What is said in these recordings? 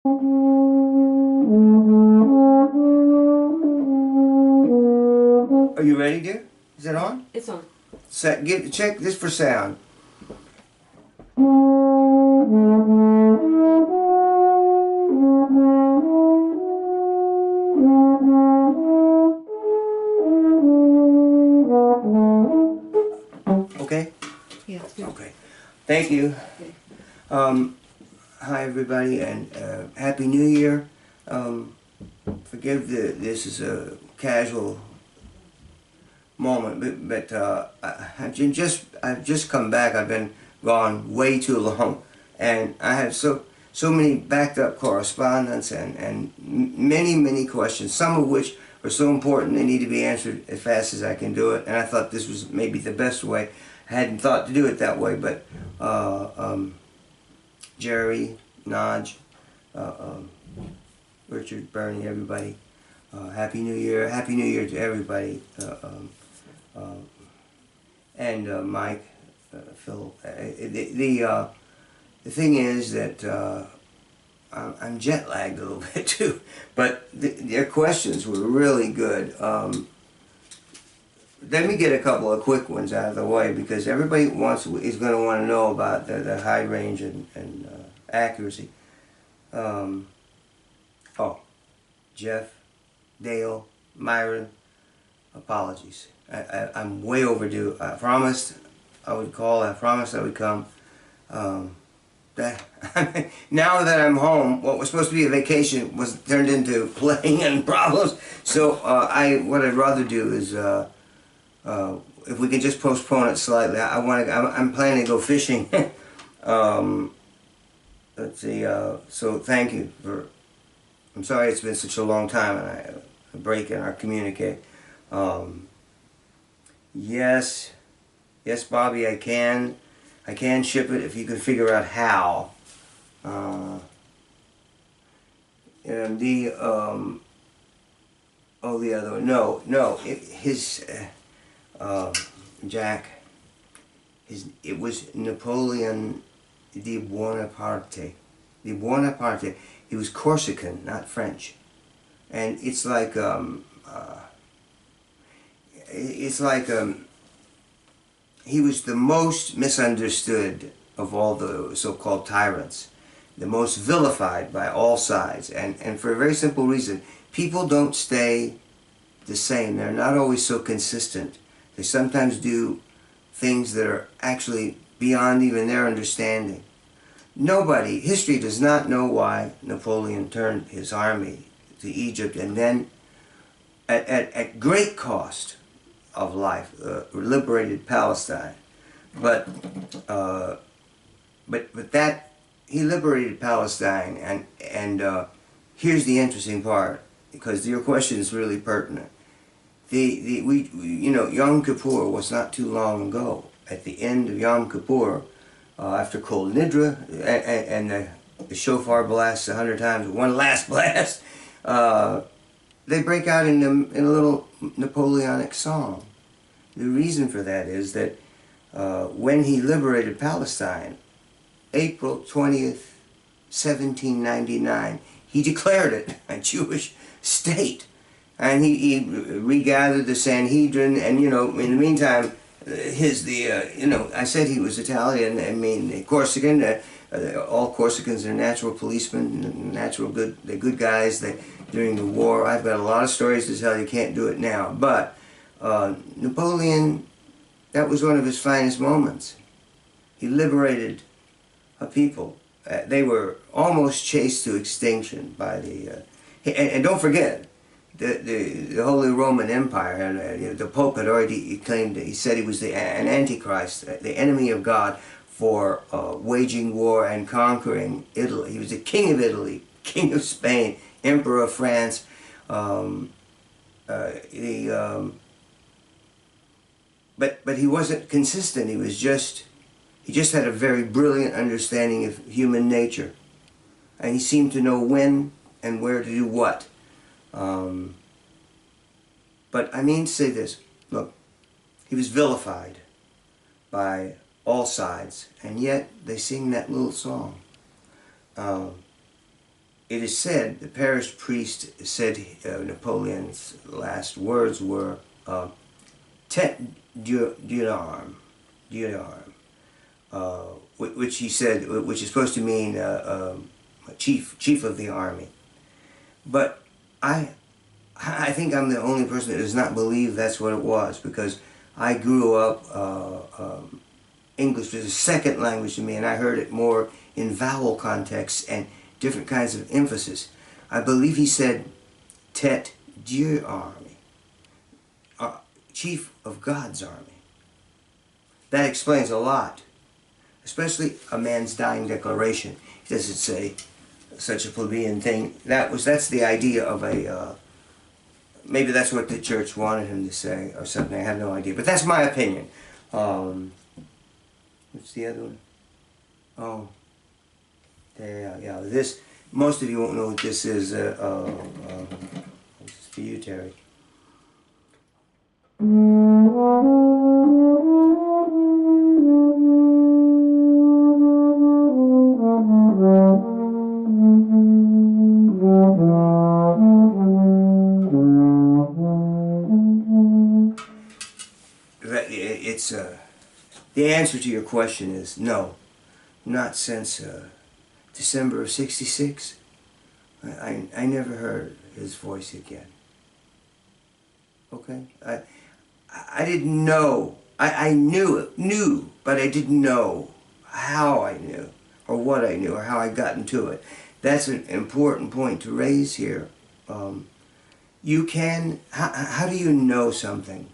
Are you ready, dear? Is it on? It's on. Check this for sound. Okay? Yeah, it's good. Okay. Thank you. Hi everybody, and Happy New Year. Forgive this is a casual moment, but I've just come back. I've been gone way too long, and I have so many backed up correspondence and many questions, some of which are so important they need to be answered as fast as I can do it. And I thought this was maybe the best way. I hadn't thought to do it that way, but Jerry, Naj, Richard, Bernie, everybody. Happy New Year! Happy New Year to everybody. And Mike, Phil. The thing is that I'm jet lagged a little bit too, but their questions were really good. Let me get a couple of quick ones out of the way, because everybody is going to want to know about the high range and accuracy. Oh, Jeff, Dale, Myron, apologies. I'm way overdue. I promised I would call. I promised I would come. Now that I'm home, what was supposed to be a vacation was turned into playing and problems. So what I'd rather do is, if we can just postpone it slightly. I'm planning to go fishing. Let's see. So thank you for. I'm sorry it's been such a long time and a break in our communicate. Yes, Bobby, I can ship it if you can figure out how. And the other one, no, Jack, it was Napoleon Bonaparte. He was Corsican, not French, and it's like he was the most misunderstood of all the so-called tyrants, the most vilified by all sides, and for a very simple reason. People don't stay the same. They're not always so consistent. They sometimes do things that are actually beyond even their understanding. History does not know why Napoleon turned his army to Egypt and then, at great cost of life, liberated Palestine. But that he liberated Palestine, and here's the interesting part, because your question is really pertinent. Yom Kippur was not too long ago. At the end of Yom Kippur, after Kol Nidra and the shofar blasts 100 times, one last blast, they break out in a little Napoleonic song. The reason for that is that when he liberated Palestine, April 20th, 1799, he declared it a Jewish state. And he regathered the Sanhedrin, and in the meantime, I said he was Italian. I mean, Corsican. All Corsicans are natural policemen, they're good guys. During the war, I've got a lot of stories to tell you. Can't do it now, but Napoleon, that was one of his finest moments. He liberated a people. They were almost chased to extinction by the. And don't forget, the Holy Roman Empire, and the Pope had already claimed. He said he was an Antichrist, the enemy of God, for waging war and conquering Italy. He was the king of Italy, king of Spain, emperor of France. But he wasn't consistent. He just had a very brilliant understanding of human nature, and he seemed to know when and where to do what. But I mean to say this, look, he was vilified by all sides, and yet they sing that little song. it is said, the parish priest said Napoleon's last words were, tête d'armes, which he said, which is supposed to mean chief of the army. But I think I'm the only person that does not believe that's what it was, because I grew up, English was a second language to me, and I heard it more in vowel contexts and different kinds of emphasis. I believe he said, tête d'armée, chief of God's army. That explains a lot, especially a man's dying declaration. He doesn't say such a plebeian thing. That's the idea of a, maybe that's what the church wanted him to say or something. I have no idea, but that's my opinion. What's the other one? Oh, yeah. This, most of you won't know what this is. This is for you, Terry. It's the answer to your question is no, not since December of '66. I never heard his voice again. Okay, I didn't know. I knew, but I didn't know how I knew, or what I knew, or how I got into it. That's an important point to raise here. You can. How do you know something?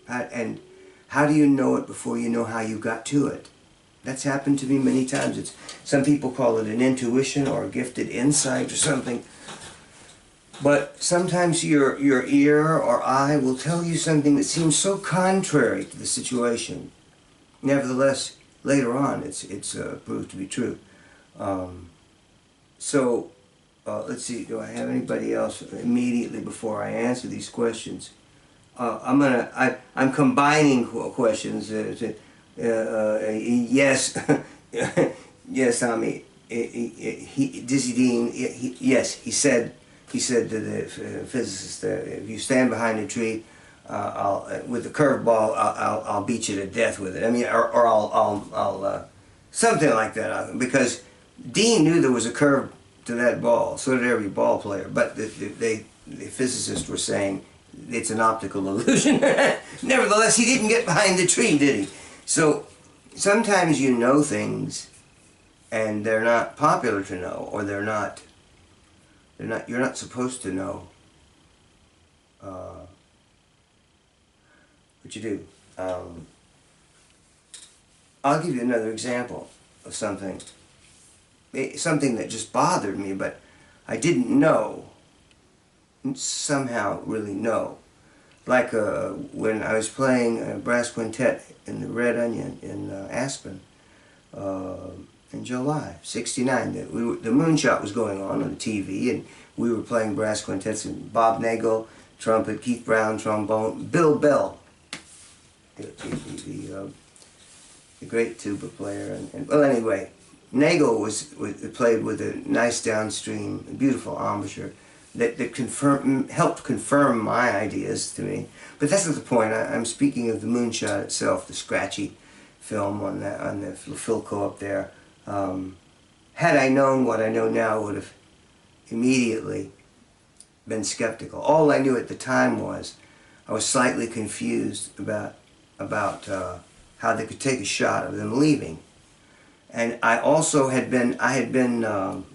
And how do you know it before you know how you got to it? That's happened to me many times. Some people call it an intuition or a gifted insight or something. But sometimes your ear or eye will tell you something that seems so contrary to the situation. Nevertheless, later on, it's proved to be true. Let's see. Do I have anybody else immediately before I answer these questions? I'm combining questions. Yes, yes, Tommy. Dizzy Dean. Yes, he said to the physicist, if you stand behind a tree, with a curveball, I'll beat you to death with it. I mean, or I'll something like that. Because Dean knew there was a curve to that ball. So did every ball player. But the physicists were saying it's an optical illusion. Nevertheless, he didn't get behind the tree, did he? So sometimes you know things, and they're not popular to know, or you're not supposed to know. What you do. I'll give you another example of something that just bothered me, but I didn't know. Somehow really know. Like when I was playing a brass quintet in the Red Onion in Aspen in July '69. The moonshot was going on the TV, and we were playing brass quintets, and Bob Nagel, trumpet, Keith Brown, trombone, Bill Bell, the great tuba player. And well, anyway, Nagel played with a nice downstream, beautiful embouchure that helped confirm my ideas to me. But that's not the point. I'm speaking of the moonshot itself, the scratchy film on the Philco up there. Had I known what I know now, I would have immediately been skeptical. All I knew at the time was I was slightly confused about how they could take a shot of them leaving. And I also had been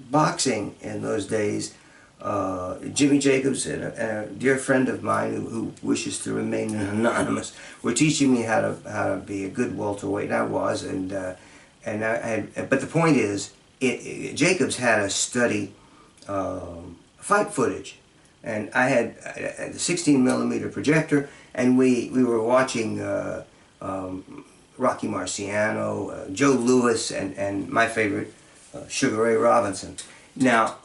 boxing in those days. Jimmy Jacobs and a dear friend of mine who wishes to remain anonymous were teaching me how to be a good welterweight, and I was, but the point is, Jacobs had us study fight footage, and I had a 16mm projector, and we were watching Rocky Marciano, Joe Louis, and my favorite, Sugar Ray Robinson. Now.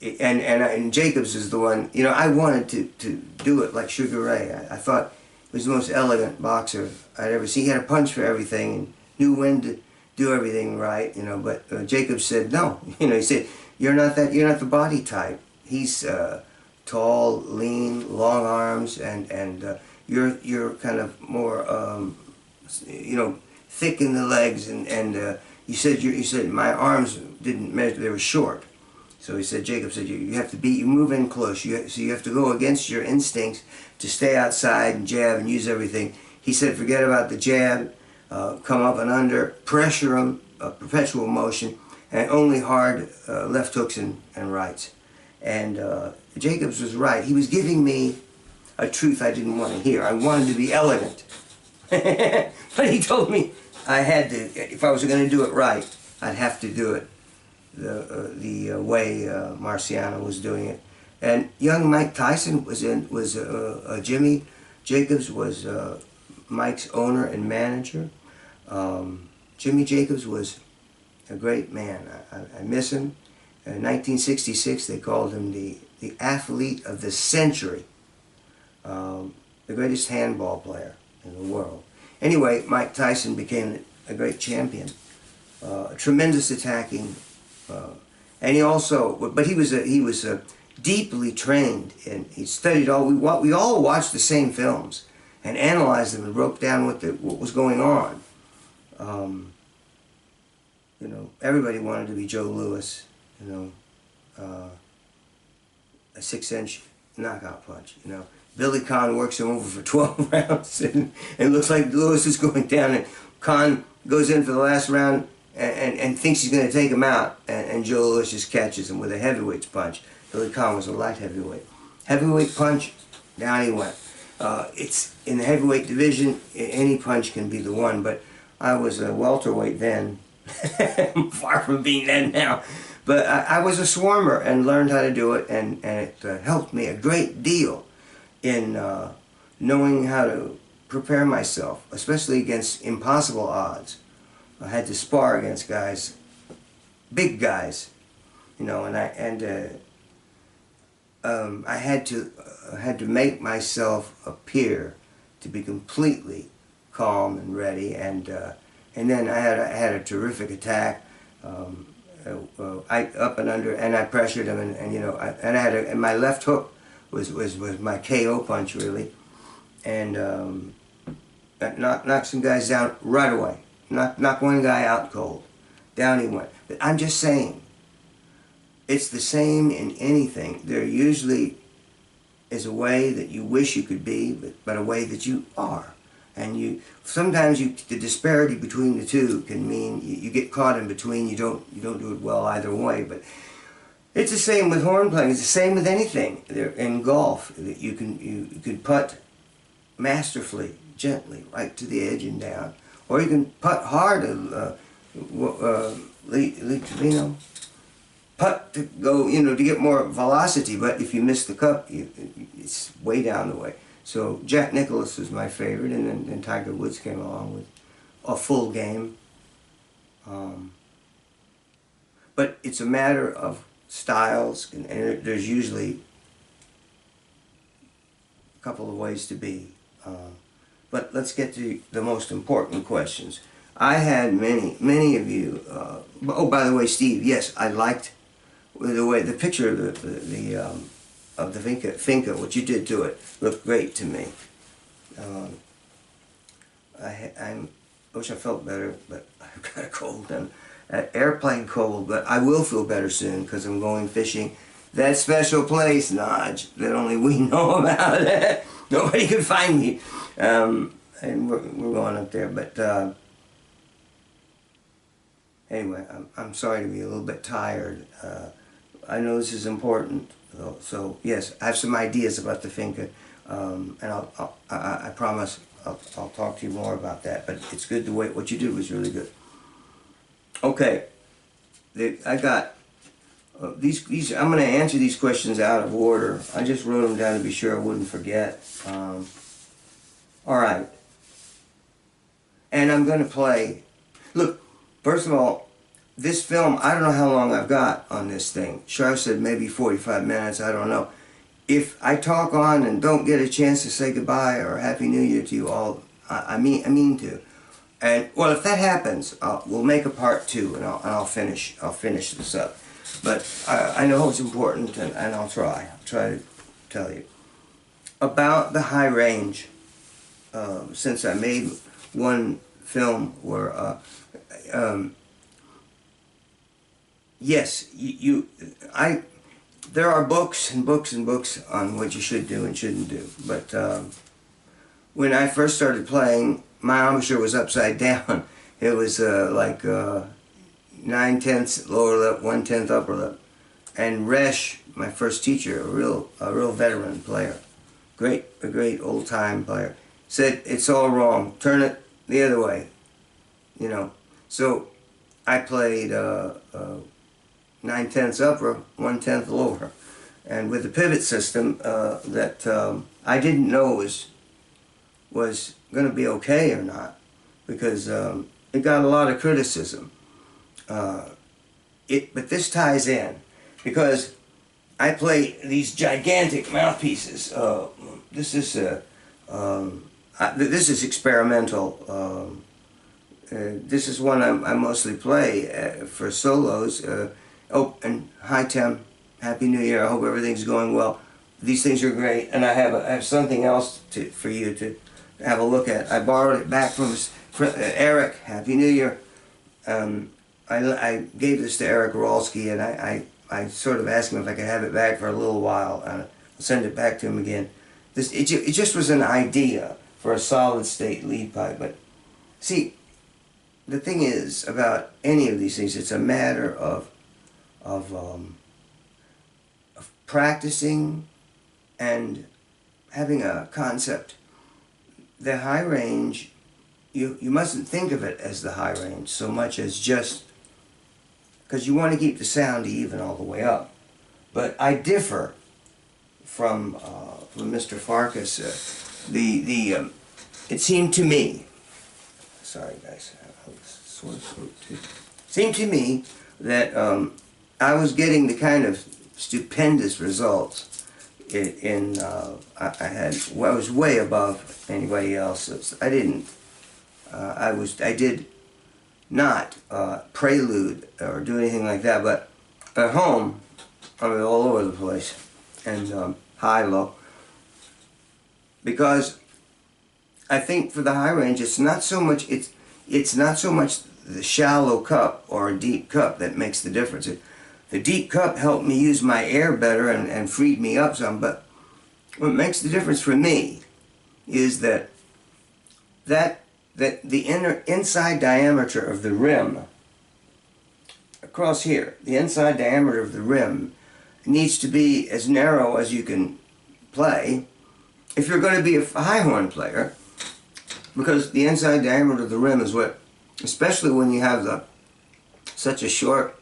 And Jacobs is the one, I wanted to do it like Sugar Ray. I thought he was the most elegant boxer I'd ever seen. He had a punch for everything and knew when to do everything right, but Jacobs said no. He said, You're not that. You're not the body type. He's tall, lean, long arms, and you're kind of more thick in the legs, and you said my arms didn't measure; they were short. So he said, Jacob said, you have to you move in close. So you have to go against your instincts to stay outside and jab and use everything. He said, forget about the jab, come up and under, pressure them, perpetual motion, and only hard left hooks and rights. And Jacobs was right. He was giving me a truth I didn't want to hear. I wanted to be elegant. But he told me I had to, if I was going to do it right, I'd have to do it the way Marciano was doing it. And young Mike Tyson was Jimmy Jacobs was Mike's owner and manager. Jimmy Jacobs was a great man. I miss him. In 1966, they called him the athlete of the century, the greatest handball player in the world. Anyway, Mike Tyson became a great champion, a tremendous attacking, and he also, but he was deeply trained, and he studied we all watched the same films and analyzed them and broke down what was going on. Everybody wanted to be Joe Louis. A 6-inch knockout punch. Billy Conn works him over for 12 rounds, and it looks like Lewis is going down, and Conn goes in for the last round and thinks he's going to take him out, and Joe Louis just catches him with a heavyweight punch. Billy Conn was a light heavyweight. Heavyweight punch, down he went. It's in the heavyweight division, any punch can be the one, but I was a welterweight then. I'm far from being that now. But I was a swarmer and learned how to do it, and it helped me a great deal in knowing how to prepare myself, especially against impossible odds. I had to spar against guys, big guys, and I had to make myself appear to be completely calm and ready, and then I had a terrific attack. I up and under, and I pressured him, and my left hook was my KO punch really, and knocked some guys down right away. Knocked one guy out cold, down he went. But I'm just saying, it's the same in anything. There usually is a way that you wish you could be, but a way that you are. And sometimes the disparity between the two can mean you get caught in between. You don't do it well either way. But it's the same with horn playing. It's the same with anything. In golf, you can putt masterfully, gently, right to the edge and down, or you can putt hard and putt to go, to get more velocity. But if you miss the cup, it's way down the way. So Jack Nicklaus was my favorite, and then Tiger Woods came along with a full game. But it's a matter of styles, and there's usually a couple of ways to be. But let's get to the most important questions. I had many of you. Oh, by the way, Steve, yes, I liked the picture of the finca, what you did to it, looked great to me. I wish I felt better, but I've got a cold and airplane cold, but I will feel better soon because I'm going fishing. That special place, Nodge, that only we know about. Nobody can find me. And we're going up there, but anyway, I'm sorry to be a little bit tired. I know this is important. So yes, I have some ideas about the finca, and I promise I'll talk to you more about that. But it's good what you did was really good. Okay, I got these. I'm going to answer these questions out of order. I just wrote them down to be sure I wouldn't forget. All right, and I'm going to play. Look, first of all, this film, I don't know how long I've got on this thing. Shar said maybe 45 minutes, I don't know. If I talk on and don't get a chance to say goodbye or Happy New Year to you all, I mean to. And, well, if that happens, we'll make a part 2 and I'll finish this up. but I know it's important, and I'll try to tell you. About the high range, since I made one film where, yes, there are books and books and books on what you should do and shouldn't do, but when I first started playing, my embouchure was upside down. It was like 9/10 lower lip, 1/10 upper lip. And Resch, my first teacher, a real veteran player, a great old time player, said it's all wrong. Turn it the other way, you know. So I played 9/10 upper, 1/10 lower, and with the pivot system that I didn't know was going to be okay or not, because it got a lot of criticism. But this ties in, because I play these gigantic mouthpieces. This is experimental. This is one I mostly play for solos. Oh, and hi Tim, Happy New Year. I hope everything's going well. These things are great, and I have something else for you to have a look at. I borrowed it back from Eric. Happy New Year. I gave this to Eric Rolski, and I sort of asked him if I could have it back for a little while, and I'll send it back to him again. It just was an idea for a solid state lead pipe. But see, the thing is about any of these things, it's a matter of practicing and having a concept. The high range, you mustn't think of it as the high range so much as just because you want to keep the sound even all the way up. But I differ from Mr. Farkas. It seemed to me, sorry guys, I was sore throat too. It seemed to me that I was getting the kind of stupendous results I was way above anybody else. I did not prelude or do anything like that, but at home I was all over the place, and high, low, because I think for the high range it's not so much the shallow cup or a deep cup that makes the difference. The deep cup helped me use my air better and freed me up some, but what makes the difference for me is that the inside diameter of the rim, across here, the inside diameter of the rim needs to be as narrow as you can play if you're going to be a high horn player, because the inside diameter of the rim is what, especially when you have such a short,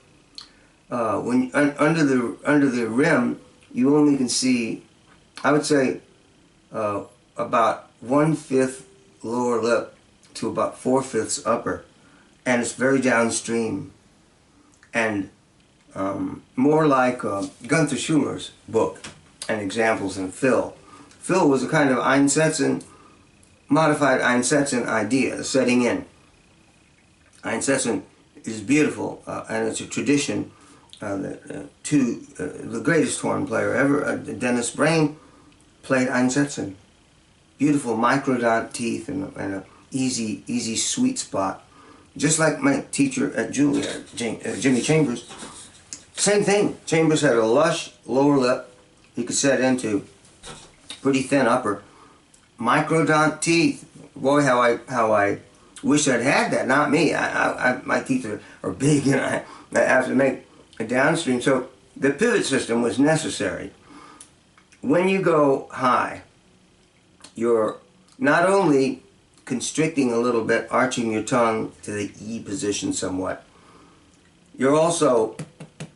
under the rim, you only can see, I would say, about 1/5 lower lip to about 4/5 upper, and it's very downstream, and more like Gunther Schumer's book and examples in Phil. Phil was a kind of Einsätzen, modified Einsätzen idea, setting in. Einsätzen is beautiful, and it's a tradition. The greatest horn player ever, Dennis Brain, played Einsätzen. Beautiful microdot teeth and a easy sweet spot. Just like my teacher at Juilliard, Jimmy Chambers. Same thing. Chambers had a lush lower lip he could set into, pretty thin upper. Microdot teeth. Boy, how I wish I'd had that. Not me. My teeth are big, and I have to make a downstream. So the pivot system was necessary. When you go high, you're not only constricting a little bit, arching your tongue to the E position somewhat, you're also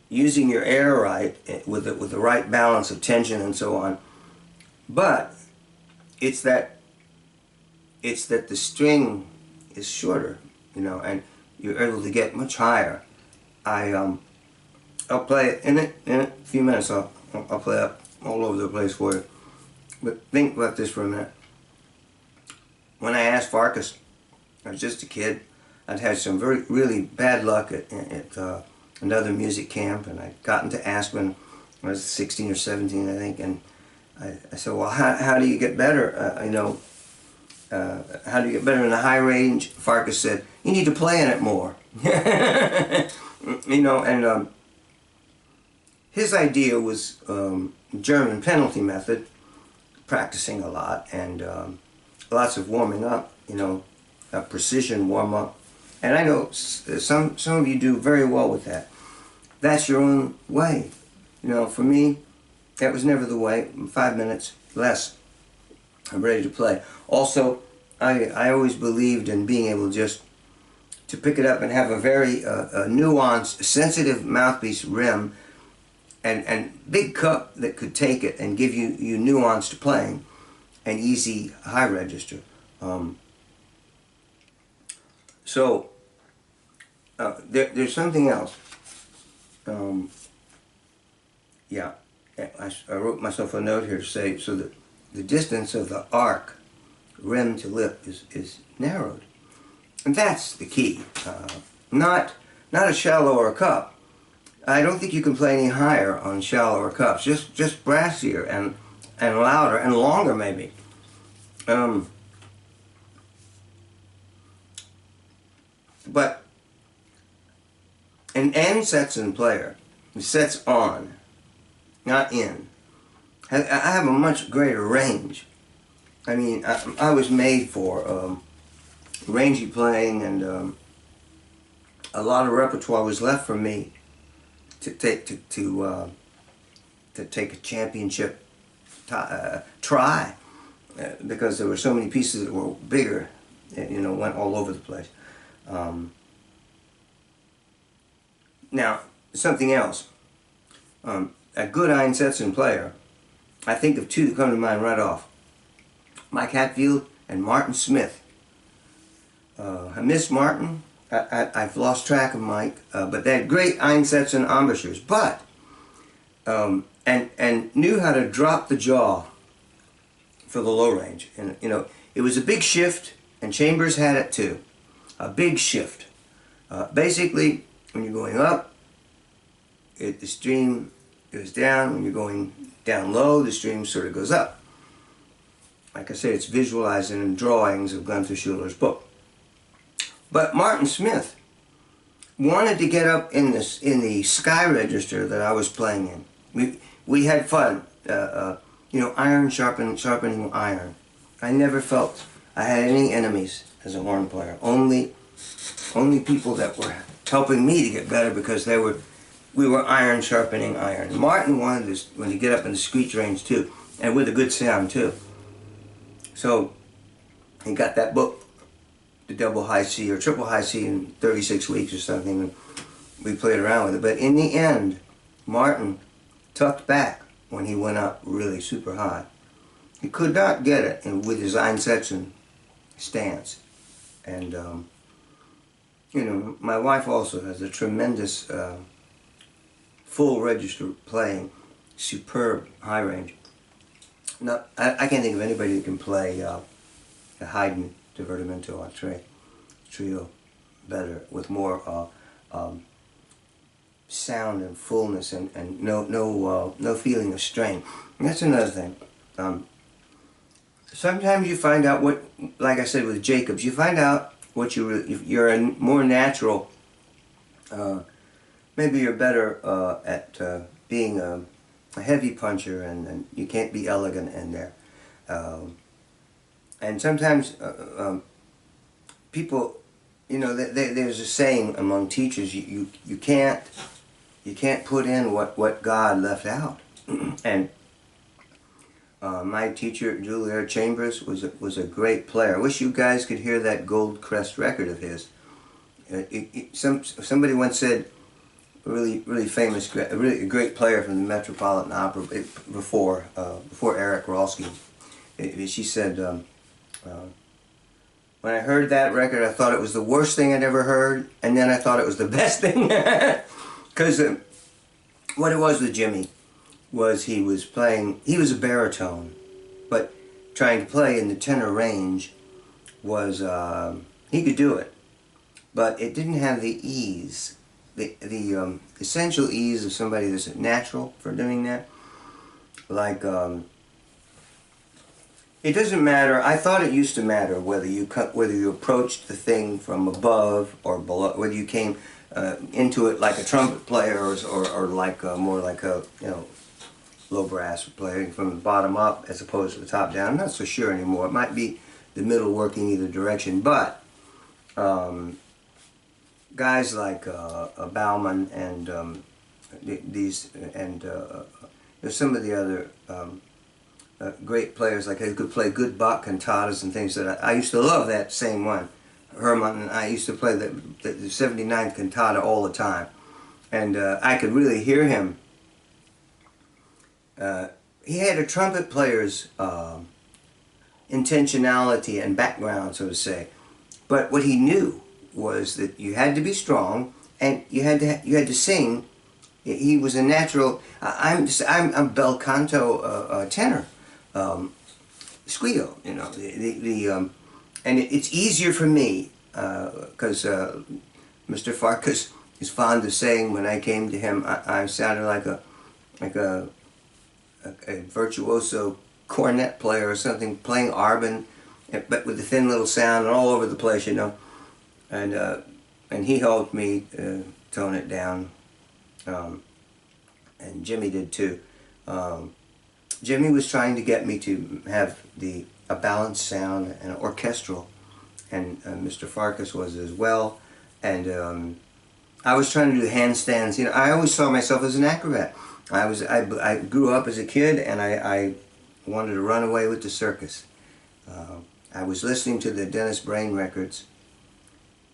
using your air right, with the right balance of tension and so on. But it's that the string is shorter, and you're able to get much higher. I'll play it in a few minutes. I'll play up all over the place for you. But think about this for a minute. When I asked Farkas, I was just a kid. I'd had some really bad luck at another music camp, and I'd gotten to Aspen. I was 16 or 17, I think, and I said, well, how do you get better? How do you get better in the high range? Farkas said, you need to play in it more. And his idea was German penalty method, practicing a lot, and lots of warming up, a precision warm-up. And I know some of you do very well with that. That's your own way. For me, that was never the way. 5 minutes, less, I'm ready to play. Also, I always believed in being able just to pick it up and have a very nuanced, sensitive mouthpiece rim and big cup that could take it and give you nuanced playing and easy high register. There's something else. I wrote myself a note here to say, so that the distance of the arc, rim to lip, is narrowed. And that's the key. Not a shallower cup. I don't think you can play any higher on shallower cups. Just brassier and louder and longer maybe. But an N-Setson player who sets on, not in, I have a much greater range. I mean, I was made for rangy playing, and a lot of repertoire was left for me to take a championship try, because there were so many pieces that were bigger, went all over the place. Now, something else. A good Einsätzen player, I think of two that come to mind right off. Mike Hatfield and Martin Smith. I miss Martin. I've lost track of Mike, but they had great Einsätzen embouchures, but and knew how to drop the jaw for the low range. And it was a big shift, and Chambers had it too. A big shift. Basically, when you're going up, the stream goes down. When you're going down low, the stream sort of goes up. Like I say, it's visualized in drawings of Gunther Schuller's book. But Martin Smith wanted to get up in the sky register that I was playing in. We had fun, iron sharpening iron. I never felt I had any enemies as a horn player. Only people that were helping me to get better, because we were iron sharpening iron. Martin wanted to get up in the screech range too, and with a good sound too. So he got that book, the double high C or triple high C, in 36 weeks or something, and we played around with it. But in the end, Martin tucked back when he went up really super high. He could not get it with his Einsätzen stance. And my wife also has a tremendous full register playing, superb high range. Now, I can't think of anybody that can play a Haydn Divertimento a tre trio better, with more sound and fullness and no feeling of strain. And that's another thing. Sometimes you find out what, like I said with Jacobs, you find out what you're a more natural. Maybe you're better at being a heavy puncher, and you can't be elegant in there. And sometimes people, there's a saying among teachers: you can't put in what God left out. And my teacher, Juilliard Chambers, was a great player. I wish you guys could hear that Gold Crest record of his. Somebody once said, a really famous, a really great player from the Metropolitan Opera before Eric Rolski. She said, when I heard that record, I thought it was the worst thing I'd ever heard, and then I thought it was the best thing. Because what it was with Jimmy was he was a baritone, but trying to play in the tenor range was, he could do it, but it didn't have the ease the essential ease of somebody that's natural for doing that. Like, it doesn't matter. I thought it used to matter whether you approached the thing from above or below, whether you came into it like a trumpet player or like more like a low brass player from the bottom up as opposed to the top down. I'm not so sure anymore. It might be the middle working either direction, but guys like Bauman and these and there's some of the other great players like who could play good Bach cantatas and things that I used to love that same one. Hermann and I used to play the 79th cantata all the time, and I could really hear him. He had a trumpet player's intentionality and background, so to say, but what he knew was that you had to be strong and you had to sing. He was a natural. I'm bel canto tenor, squeal. You know and it's easier for me because Mr. Farkas is fond of saying when I came to him I sounded like a virtuoso cornet player or something playing Arban, but with a thin little sound and all over the place, you know. And he helped me tone it down, and Jimmy did too. Jimmy was trying to get me to have a balanced sound and orchestral, and Mr. Farkas was as well. And I was trying to do handstands. You know, I always saw myself as an acrobat. I grew up as a kid, and I wanted to run away with the circus. I was listening to the Dennis Brain records,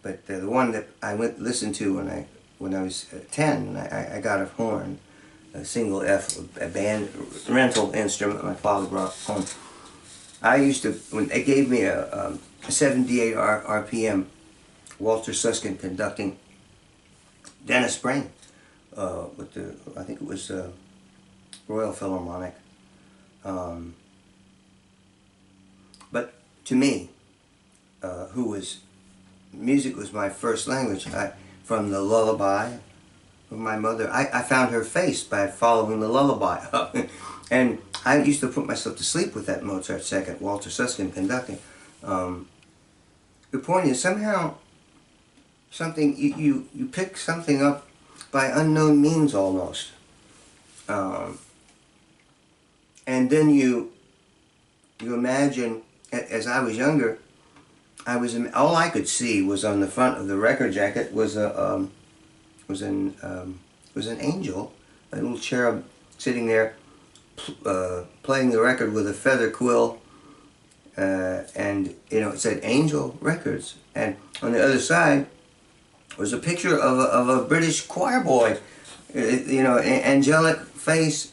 but the one that I listened to when I was 10, I got a horn, a single F, a band rental instrument my father brought home. I used to, when they gave me a 78 RPM Walter Susskind conducting Dennis Brain with I think it was Royal Philharmonic. But to me, music was my first language. From the lullaby of my mother, I found her face by following the lullaby up. And I used to put myself to sleep with that Mozart second, Walter Susskind conducting. The point is, somehow, you pick something up by unknown means almost. And then you imagine, as I was younger, all I could see was on the front of the record jacket was an angel, a little cherub sitting there playing the record with a feather quill, and it said Angel Records, and on the other side was a picture of a British choir boy, angelic faced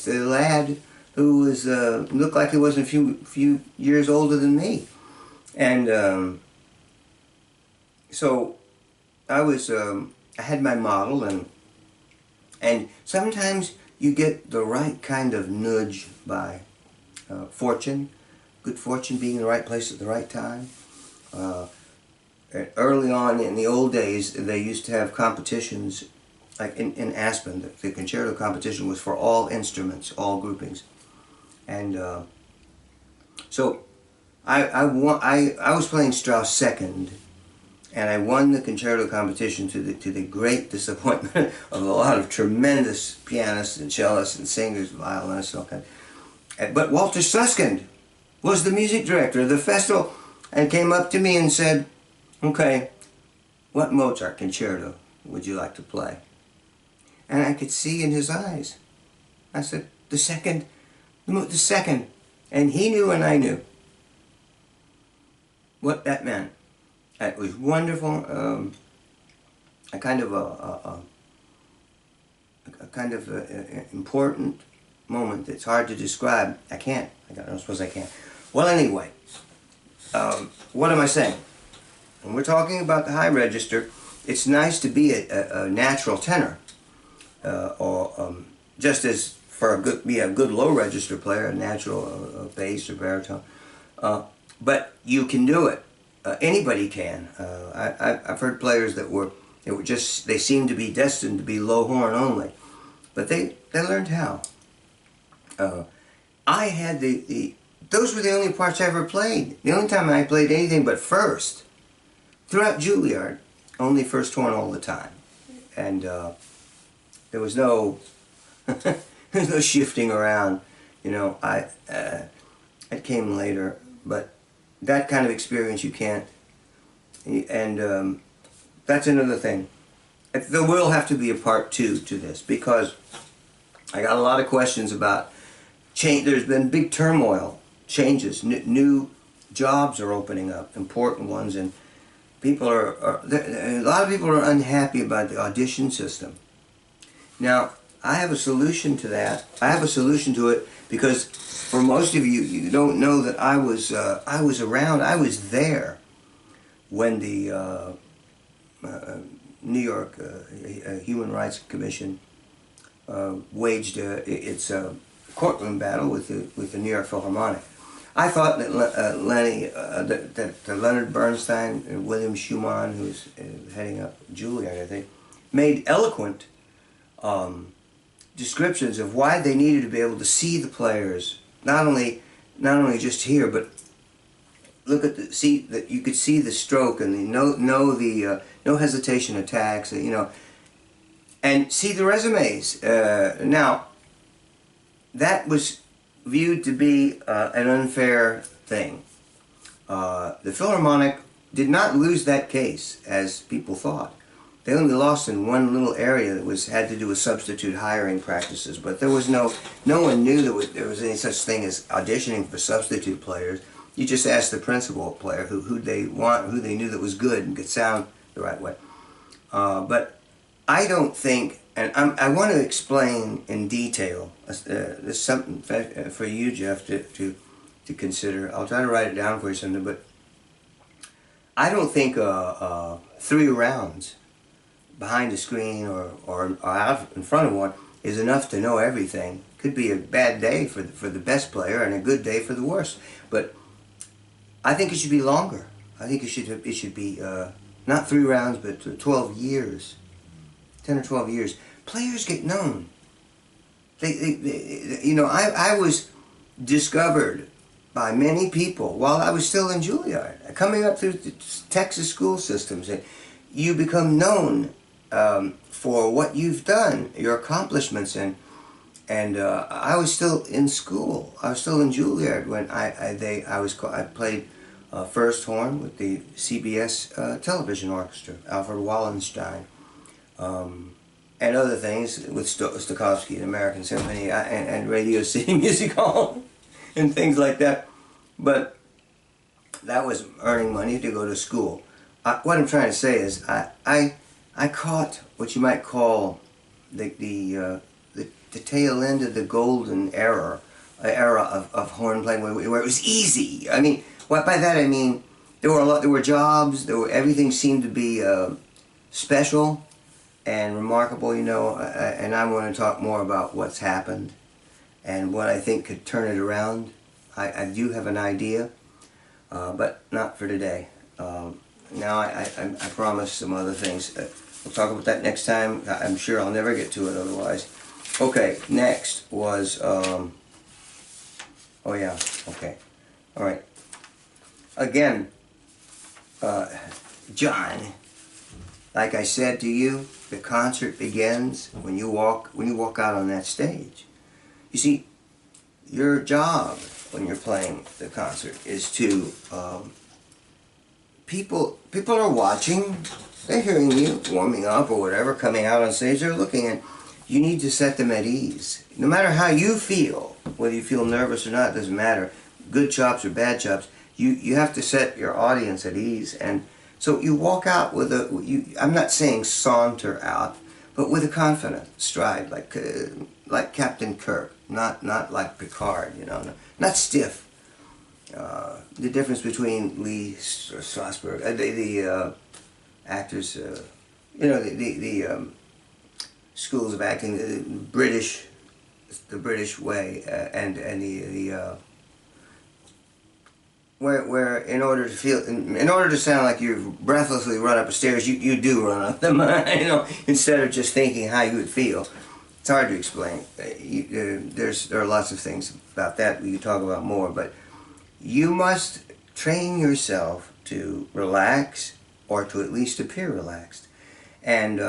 lad who was looked like he was a few years older than me. And so I had my model, and sometimes you get the right kind of nudge by fortune, good fortune, being in the right place at the right time. Early on in the old days, they used to have competitions, like in Aspen, the concerto competition was for all instruments, all groupings. And so I was playing Strauss second, and I won the concerto competition to the great disappointment of a lot of tremendous pianists and cellists and singers, violinists, and all kinds. But Walter Susskind was the music director of the festival and came up to me and said, "Okay, what Mozart concerto would you like to play?" And I could see in his eyes. I said, the second. And he knew and I knew what that meant. It was wonderful, a kind of important moment that's hard to describe. I don't suppose I can. Well, anyway, what am I saying? When we're talking about the high register, it's nice to be a natural tenor, or just as be a good low register player, a natural bass or baritone. But you can do it. Anybody can. I've heard players that were They seemed to be destined to be low horn only, but they learned how. I had those were the only parts I ever played. The only time I played anything but first. Throughout Juilliard, only first horn all the time. And there was no there's no shifting around. You know, it came later, but that kind of experience you can't. And that's another thing. There will have to be a part 2 to this, because I got a lot of questions about change. There's been big turmoil, changes, new jobs are opening up, important ones, and people a lot of people are unhappy about the audition system. Now, I have a solution to that. I have a solution to it because for most of you, you don't know that I was around. I was there when the New York Human Rights Commission waged its courtroom battle with the New York Philharmonic. I thought that that Leonard Bernstein and William Schumann, who's heading up Juilliard, I think, made eloquent descriptions of why they needed to be able to see the players, not only just here, but look at that you could see the stroke and no hesitation attacks, you know, and see the resumes. Now, that was viewed to be an unfair thing. The Philharmonic did not lose that case as people thought. They only lost in one little area that had to do with substitute hiring practices, but there was no one knew there was any such thing as auditioning for substitute players. You just asked the principal player who they knew that was good and could sound the right way. But I don't think, and I want to explain in detail. There's something for you, Jeff, to consider. I'll try to write it down for you someday. But I don't think 3 rounds behind a screen or out in front of one is enough to know everything. Could be a bad day for the best player and a good day for the worst. But I think it should be longer. I think it should be not 3 rounds, but 12 years, 10 or 12 years. Players get known. You know, I was discovered by many people while I was still in Juilliard, coming up through the Texas school systems, and you become known for what you've done, your accomplishments, and I was still in school. I was still in Juilliard when I played first horn with the CBS television orchestra, Alfred Wallenstein, and other things with Stokowski and American Symphony and Radio City Music Hall and things like that. But that was earning money to go to school. What I'm trying to say is I caught what you might call the tail end of the golden era of horn playing, where it was easy. I mean, by that I mean there were jobs, everything seemed to be special and remarkable, you know. And I want to talk more about what's happened and what I think could turn it around. I do have an idea, but not for today. Now I promise some other things. We'll talk about that next time. I'm sure I'll never get to it otherwise. Okay, next was, oh yeah, okay, all right. Again, John, like I said to you, the concert begins when you walk out on that stage. You see, your job when you're playing the concert is to, people are watching, they're hearing you warming up or whatever, coming out on stage, they're looking, and you need to set them at ease. No matter how you feel, whether you feel nervous or not, doesn't matter, good chops or bad chops, you have to set your audience at ease. And so you walk out with I'm not saying saunter out, but with a confident stride, like Captain Kirk, not like Picard, you know, not stiff. The difference between Lee Strasberg, the actors, you know, the schools of acting, the British way, and where in order to feel, in order to sound like you breathlessly run up the stairs, you do run up them, you know, instead of just thinking how you would feel. It's hard to explain. There are lots of things about that we could talk about more, but you must train yourself to relax, or to at least appear relaxed. And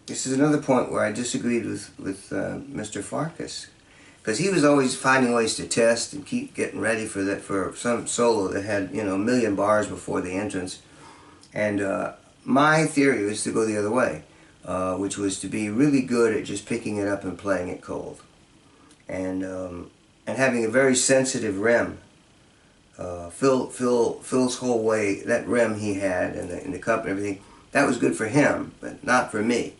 this is another point where I disagreed with Mr. Farkas, because he was always finding ways to test and keep getting ready for that, for some solo that had, you know, a million bars before the entrance. And my theory was to go the other way, which was to be really good at just picking it up and playing it cold, and having a very sensitive rem. Phil's whole way, that rem he had and the cup and everything, that was good for him, but not for me.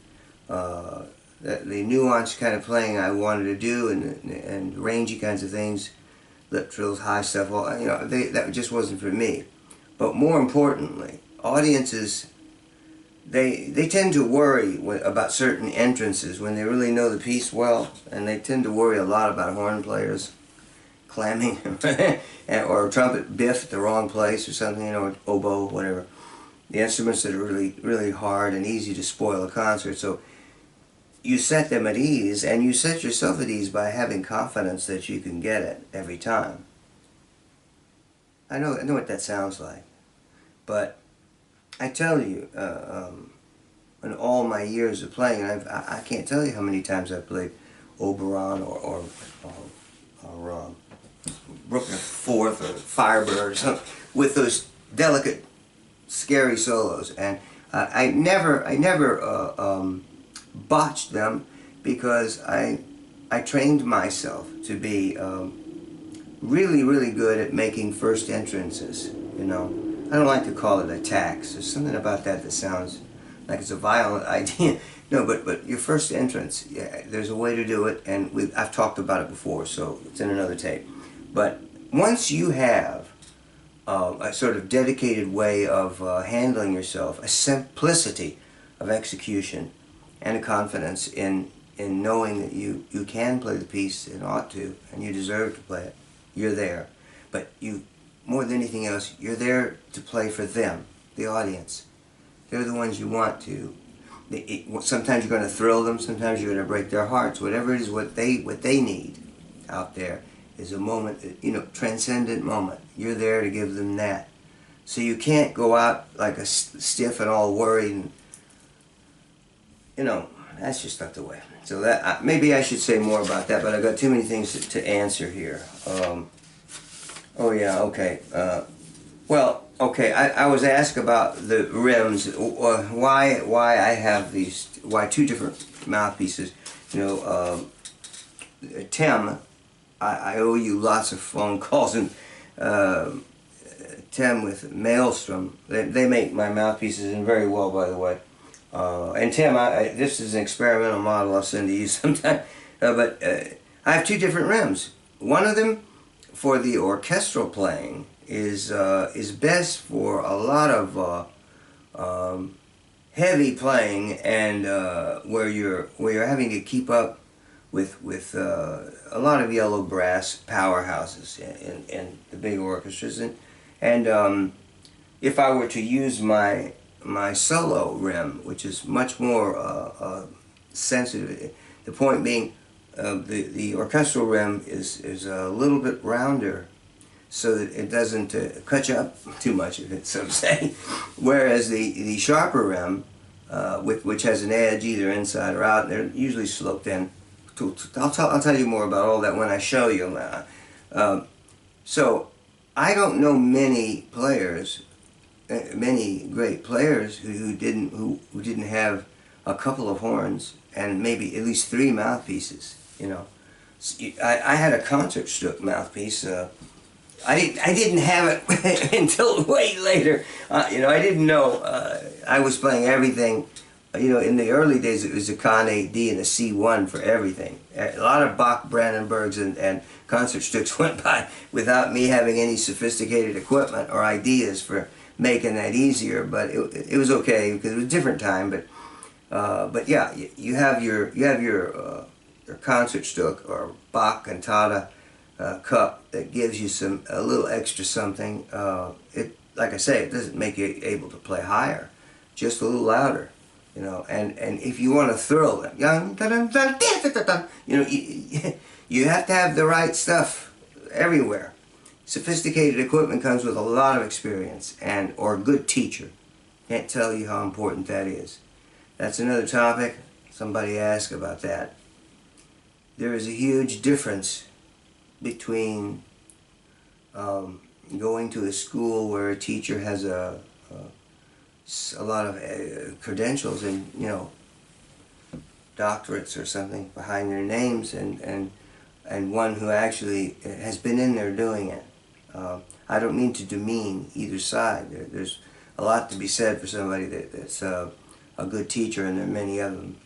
The nuanced kind of playing I wanted to do, and rangy kinds of things, lip trills, high stuff, all, you know, that just wasn't for me. But more importantly, audiences, they tend to worry about certain entrances when they really know the piece well, and they tend to worry a lot about horn players clamming or a trumpet biff at the wrong place or something, you know, or oboe, whatever. The instruments that are really, really hard and easy to spoil a concert. So you set them at ease, and you set yourself at ease by having confidence that you can get it every time. I know what that sounds like, but I tell you, in all my years of playing, I can't tell you how many times I've played Oberon or Brooklyn Fourth or Firebird or something, with those delicate, scary solos, and I never botched them, because I trained myself to be really, really good at making first entrances. You know, I don't like to call it attacks. There's something about that that sounds like it's a violent idea. No, but your first entrance, yeah, there's a way to do it, and I've talked about it before, so it's in another tape. But once you have a sort of dedicated way of handling yourself, a simplicity of execution, and a confidence in knowing that you can play the piece and ought to, and you deserve to play it, you're there. But you, more than anything else, you're there to play for them, the audience. They're the ones you want to. Sometimes you're going to thrill them, sometimes you're going to break their hearts. Whatever it is, what they need out there is a moment, you know, transcendent moment. You're there to give them that. So you can't go out like a stiff and all worried, and, you know, that's just not the way. So that maybe I should say more about that, but I've got too many things to answer here. Oh yeah, okay. Well, okay. I was asked about the rims. Why I have these? Why two different mouthpieces? You know, Tim. I owe you lots of phone calls, and Tim with Maelstrom. They make my mouthpieces, and very well, by the way. And Tim, this is an experimental model I'll send to you sometime. But I have two different rims. One of them, for the orchestral playing, is best for a lot of heavy playing, and where you're having to keep up with a lot of yellow brass powerhouses in the big orchestras, and if I were to use my solo rim, which is much more sensitive, the point being the orchestral rim is a little bit rounder, so that it doesn't cut you up too much of it, so to say, whereas the sharper rim, which has an edge either inside or out, and they're usually sloped in. I'll tell you more about all that when I show you. So I don't know many players, many great players who didn't have a couple of horns and maybe at least 3 mouthpieces. You know, I had a concert Stuck mouthpiece. I didn't have it until way later. You know, I didn't know. I was playing everything. You know, in the early days, it was a Con 8D and a C1 for everything. A lot of Bach Brandenburgs and concert Stucks went by without me having any sophisticated equipment or ideas for making that easier. But it was okay because it was a different time. But yeah, you have your concert Stuck or Bach cantata cup that gives you a little extra something. Like I say, it doesn't make you able to play higher, just a little louder, you know. And if you want to thrill them, you know, you have to have the right stuff everywhere. Sophisticated equipment comes with a lot of experience or a good teacher. Can't tell you how important that is. That's another topic. Somebody asked about that. There is a huge difference between going to a school where a teacher has a lot of credentials and, you know, doctorates or something behind their names, and one who actually has been in there doing it. I don't mean to demean either side. There's a lot to be said for somebody that's a good teacher, and there are many of them,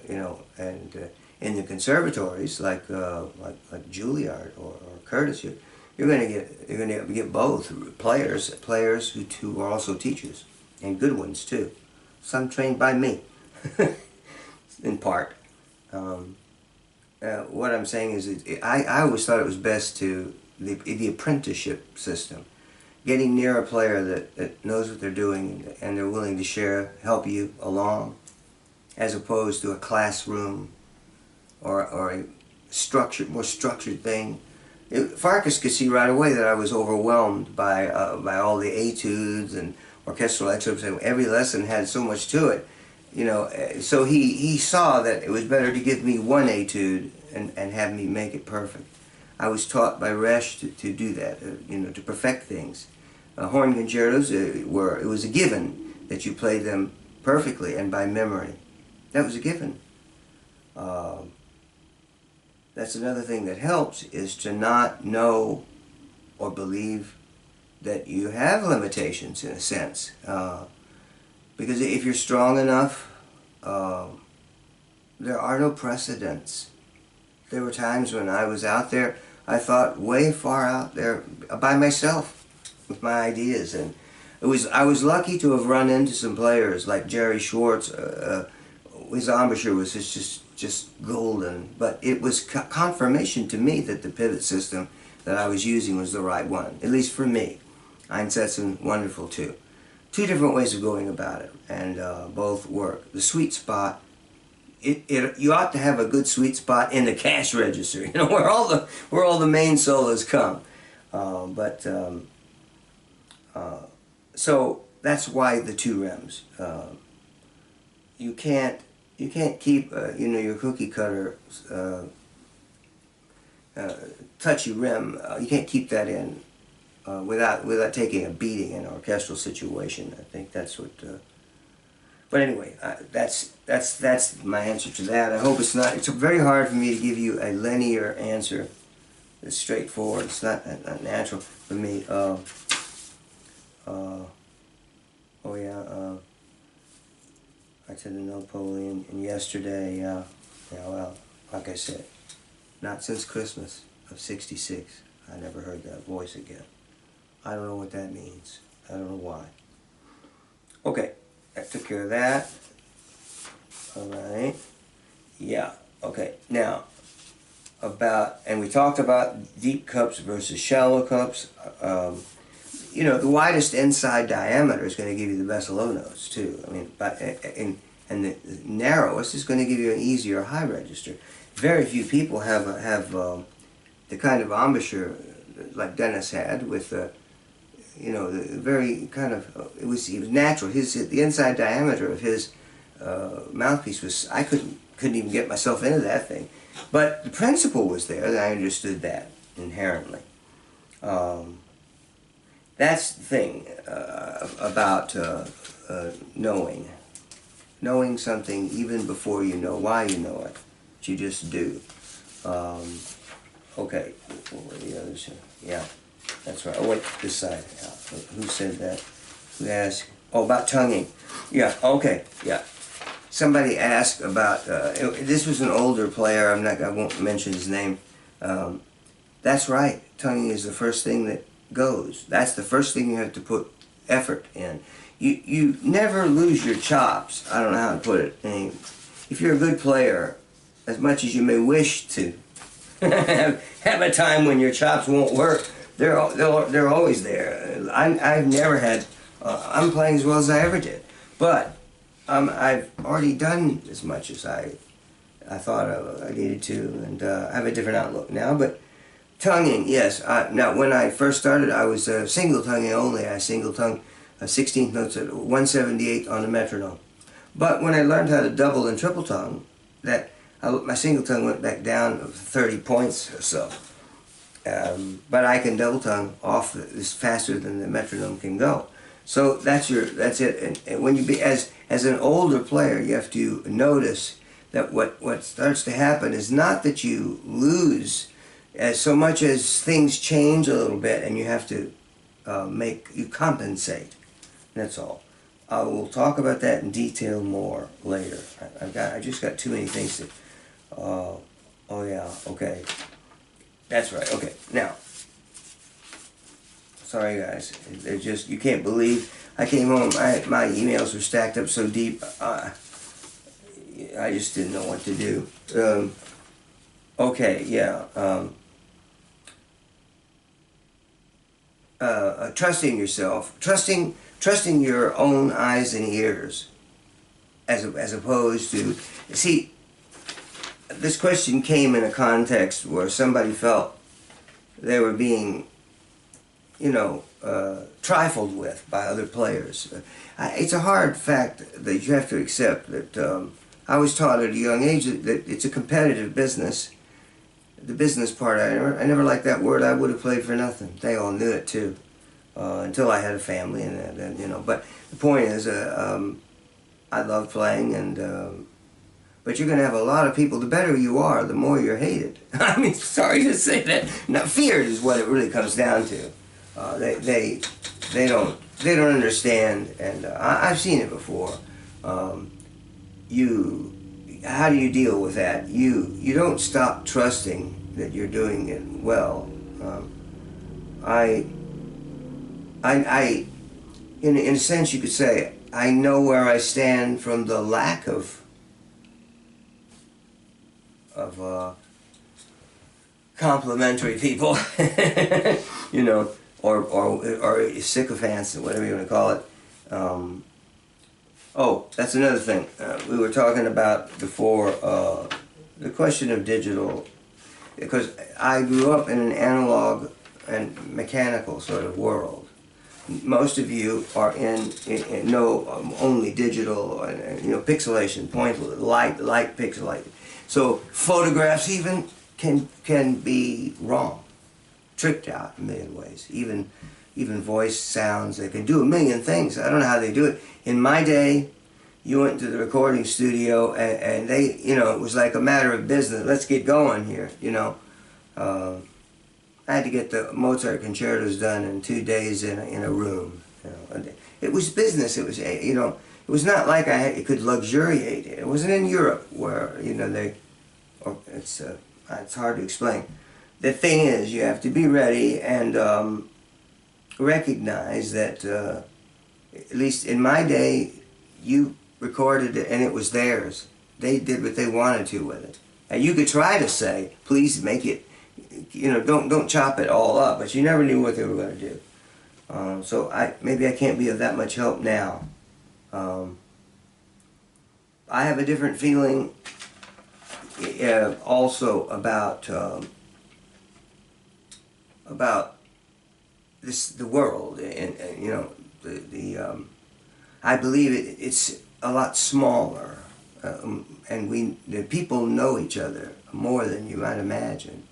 you know. And in the conservatories, like Juilliard or Curtis, you're going to get both players who are also teachers, and good ones too. Some trained by me, in part. What I'm saying is, I always thought it was best to the apprenticeship system, getting near a player that knows what they're doing and they're willing to help you along, as opposed to a classroom or a more structured thing. Farkas could see right away that I was overwhelmed by all the etudes and orchestral excerpts, and every lesson had so much to it, you know. So he saw that it was better to give me one etude and have me make it perfect. I was taught by Resch to do that, you know, to perfect things. Horn concertos it was a given that you played them perfectly and by memory. That was a given. That's another thing that helps, is to not know or believe that you have limitations, in a sense. Because if you're strong enough, there are no precedents. There were times when I was out there, I thought way far out there by myself with my ideas, and I was lucky to have run into some players like Jerry Schwartz. His embouchure was just golden, but it was confirmation to me that the pivot system that I was using was the right one, at least for me. Einsätzen, wonderful too. Two different ways of going about it, and both work. The sweet spot, you ought to have a good sweet spot in the cash register, you know, where all the main solos come. So that's why the two rems. You can't keep you know, your cookie cutter touchy rem. You can't keep that in without taking a beating in an orchestral situation. I think that's what. But anyway, that's my answer to that. I hope it's not. It's very hard for me to give you a linear answer. It's straightforward. It's not natural for me. Oh yeah. I said the Napoleon, and yesterday, yeah, well, like I said, not since Christmas of '66, I never heard that voice again. I don't know what that means. I don't know why. Okay, that took care of that. All right. Yeah, okay. Now, and we talked about deep cups versus shallow cups. You know, the widest inside diameter is going to give you the best low notes too. I mean, and the narrowest is going to give you an easier high register. Very few people have the kind of embouchure like Dennis had with you know, the very kind of it was natural. The inside diameter of his mouthpiece was, I couldn't even get myself into that thing, but the principle was there, and I understood that inherently. That's the thing about knowing something even before you know why you know it. You just do. Okay, what were the others? Yeah, that's right. Oh wait, this side. Yeah. Who said that? Who asked? Oh, about tonguing. Yeah. Okay. Yeah. Somebody asked about. This was an older player. I won't mention his name. That's right. Tonguing is the first thing that goes. That's the first thing you have to put effort in. You never lose your chops. I don't know how to put it. I mean, if you're a good player, as much as you may wish to, have a time when your chops won't work. They're always there. I've never had. I'm playing as well as I ever did, but I've already done as much as I thought I needed to, and I have a different outlook now. But tonguing, yes. Now, when I first started, I was single tonguing only. I single tongue 16th notes at 178 on the metronome. But when I learned how to double and triple tongue, my single tongue went back down 30 points or so. But I can double tongue off this faster than the metronome can go. So that's it. And when you be as an older player, you have to notice that what starts to happen is not that you lose as so much as things change a little bit, and you have to you compensate. That's all. I will talk about that in detail more later. I just got too many things to. Oh yeah. Okay. That's right. Okay. Now. Sorry guys. They're just, you can't believe. I came home. My emails were stacked up so deep. I just didn't know what to do. Okay. Yeah. Trusting yourself. Trusting your own eyes and ears, as opposed to, see, this question came in a context where somebody felt they were being, trifled with by other players. It's a hard fact that you have to accept that I was taught at a young age that it's a competitive business. The business part, I never liked that word. I would have played for nothing. They all knew it too. Until I had a family, and but the point is, I love playing, and but you're going to have a lot of people. The better you are, the more you're hated. I mean, sorry to say that. Now, feared is what it really comes down to. They don't understand, and I've seen it before. How do you deal with that? You don't stop trusting that you're doing it well. In a sense, you could say, I know where I stand from the lack of complimentary people, or sycophants, or whatever you want to call it. Oh, that's another thing. We were talking about before the question of digital, because I grew up in an analog and mechanical sort of world. Most of you are in only digital, pixelation, point light pixelate. So photographs even can be wrong, tricked out in a million ways. Even voice sounds, they can do a million things. I don't know how they do it. In my day, you went to the recording studio and they, it was like a matter of business. Let's get going here, I had to get the Mozart concertos done in 2 days in a room. It was business. It was it was not like I could luxuriate it. It wasn't in Europe where it's hard to explain. The thing is, you have to be ready and recognize that at least in my day, you recorded it and it was theirs. They did what they wanted to with it. And you could try to say, please make it. Don't chop it all up, but you never knew what they were going to do. So maybe I can't be of that much help now. I have a different feeling also about the world, and I believe it's a lot smaller, and the people know each other more than you might imagine.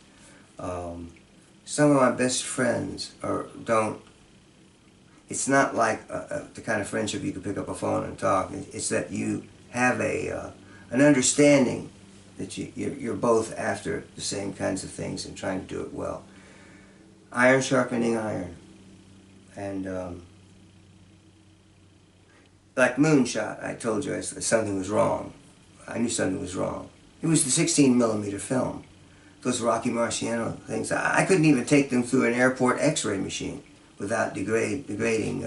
Some of my best friends don't. It's not like the kind of friendship you can pick up a phone and talk. It's that you have an understanding that you're both after the same kinds of things and trying to do it well. Iron sharpening iron, and like Moonshot, I told you something was wrong. I knew something was wrong. It was the 16mm film. Those Rocky Marciano things, I couldn't even take them through an airport X-ray machine without ruining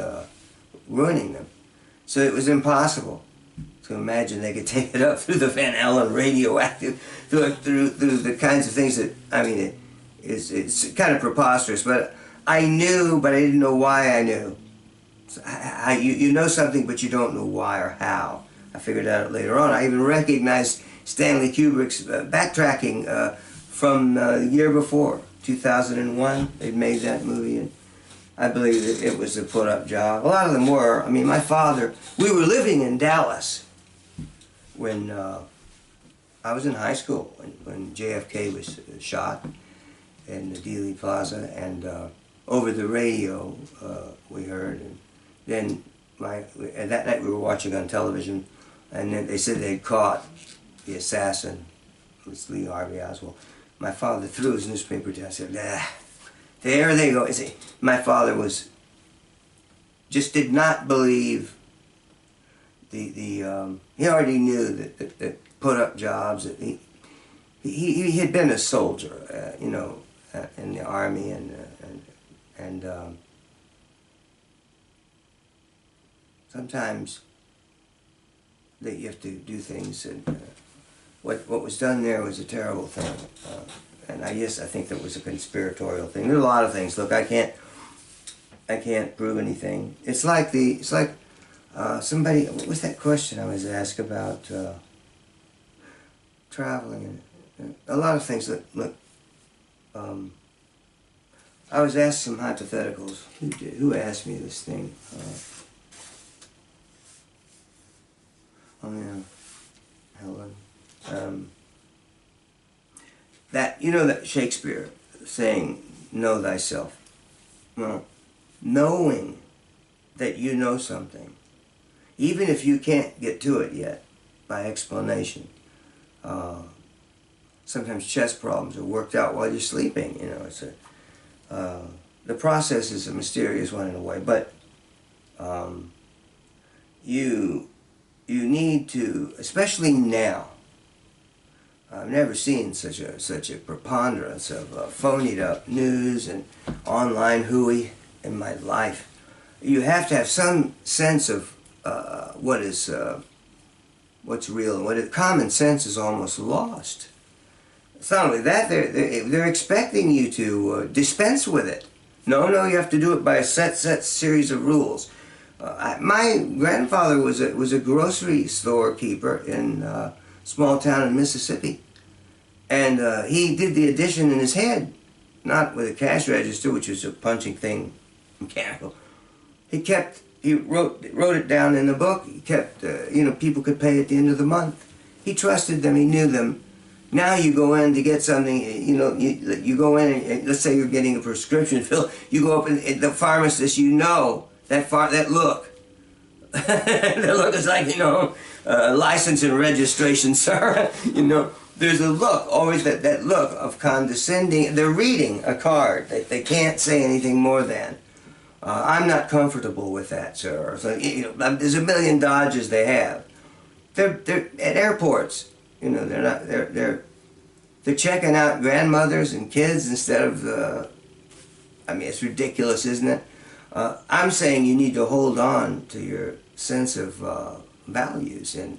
them. So it was impossible. to imagine they could take it up through the Van Allen radioactive, through the kinds of things that, I mean, it's kind of preposterous, but I knew, but I didn't know why I knew. So you know something, but you don't know why or how. I figured out later on. I even recognized Stanley Kubrick's backtracking from the year before, 2001. They'd made that movie, and I believe that it was a put-up job. A lot of them were. I mean, my father, we were living in Dallas when I was in high school, when JFK was shot in the Dealey Plaza, and over the radio we heard, and then and that night we were watching on television, and then they said they'd caught the assassin. It was Lee Harvey Oswald. My father threw his newspaper down and said, "Ah, there they go." See, my father just did not believe he already knew that put up jobs. That he had been a soldier, you know, in the army, and sometimes that you have to do things, and what was done there was a terrible thing, and I think that was a conspiratorial thing. There are a lot of things. Look, I can't prove anything. It's like somebody. What was that question I was asked about traveling and a lot of things? Look. I was asked some hypotheticals. Who asked me this thing? Oh yeah, Helen. That, you know, that Shakespeare saying, "Know thyself." Well, knowing that you know something, even if you can't get to it yet by explanation. Sometimes chess problems are worked out while you're sleeping. You know, it's the process is a mysterious one in a way, but you need to, especially now. I've never seen such a preponderance of phonied up news and online hooey in my life. You have to have some sense of what's real and what is. Common sense is almost lost. It's not only that, they're expecting you to dispense with it. No, you have to do it by a set series of rules. My grandfather was a grocery store keeper in a small town in Mississippi, and he did the addition in his head, not with a cash register, which was a punching thing, mechanical. He wrote it down in the book. He kept, people could pay at the end of the month. He trusted them. He knew them. Now you go in to get something, you go in and let's say you're getting a prescription filled. You go up and the pharmacist, that look. The look is like, license and registration, sir. There's a look, always that look of condescending. They're reading a card. They can't say anything more than, I'm not comfortable with that, sir. So, there's a million dodges they have. They're at airports. They're checking out grandmothers and kids instead of it's ridiculous, isn't it? I'm saying you need to hold on to your sense of values and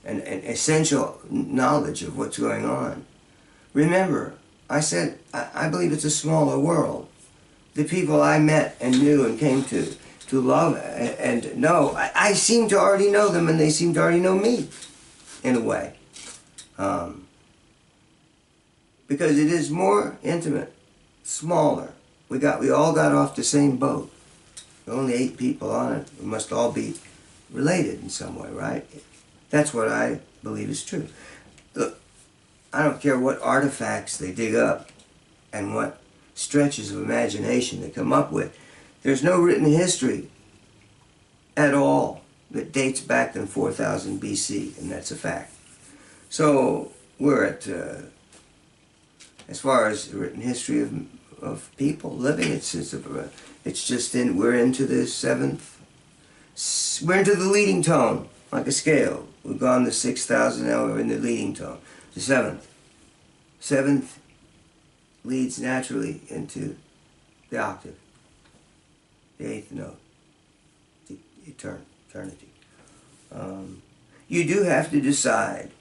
essential knowledge of what's going on. Remember, I said, I believe it's a smaller world. The people I met and knew and came to love and know, I seem to already know them, and they seem to already know me, in a way. Because it is more intimate, smaller. We all got off the same boat. There are only 8 people on it. We must all be related in some way, right? That's what I believe is true. Look, I don't care what artifacts they dig up and what stretches of imagination they come up with. There's no written history at all that dates back than 4000 BC, and that's a fact. So we're at, as far as written history of people living, we're into the 7th, we're into the leading tone, like a scale. We've gone to 6,000, now we're in the leading tone, the 7th. 7th leads naturally into the octave, the 8th note, the eternity. you do have to decide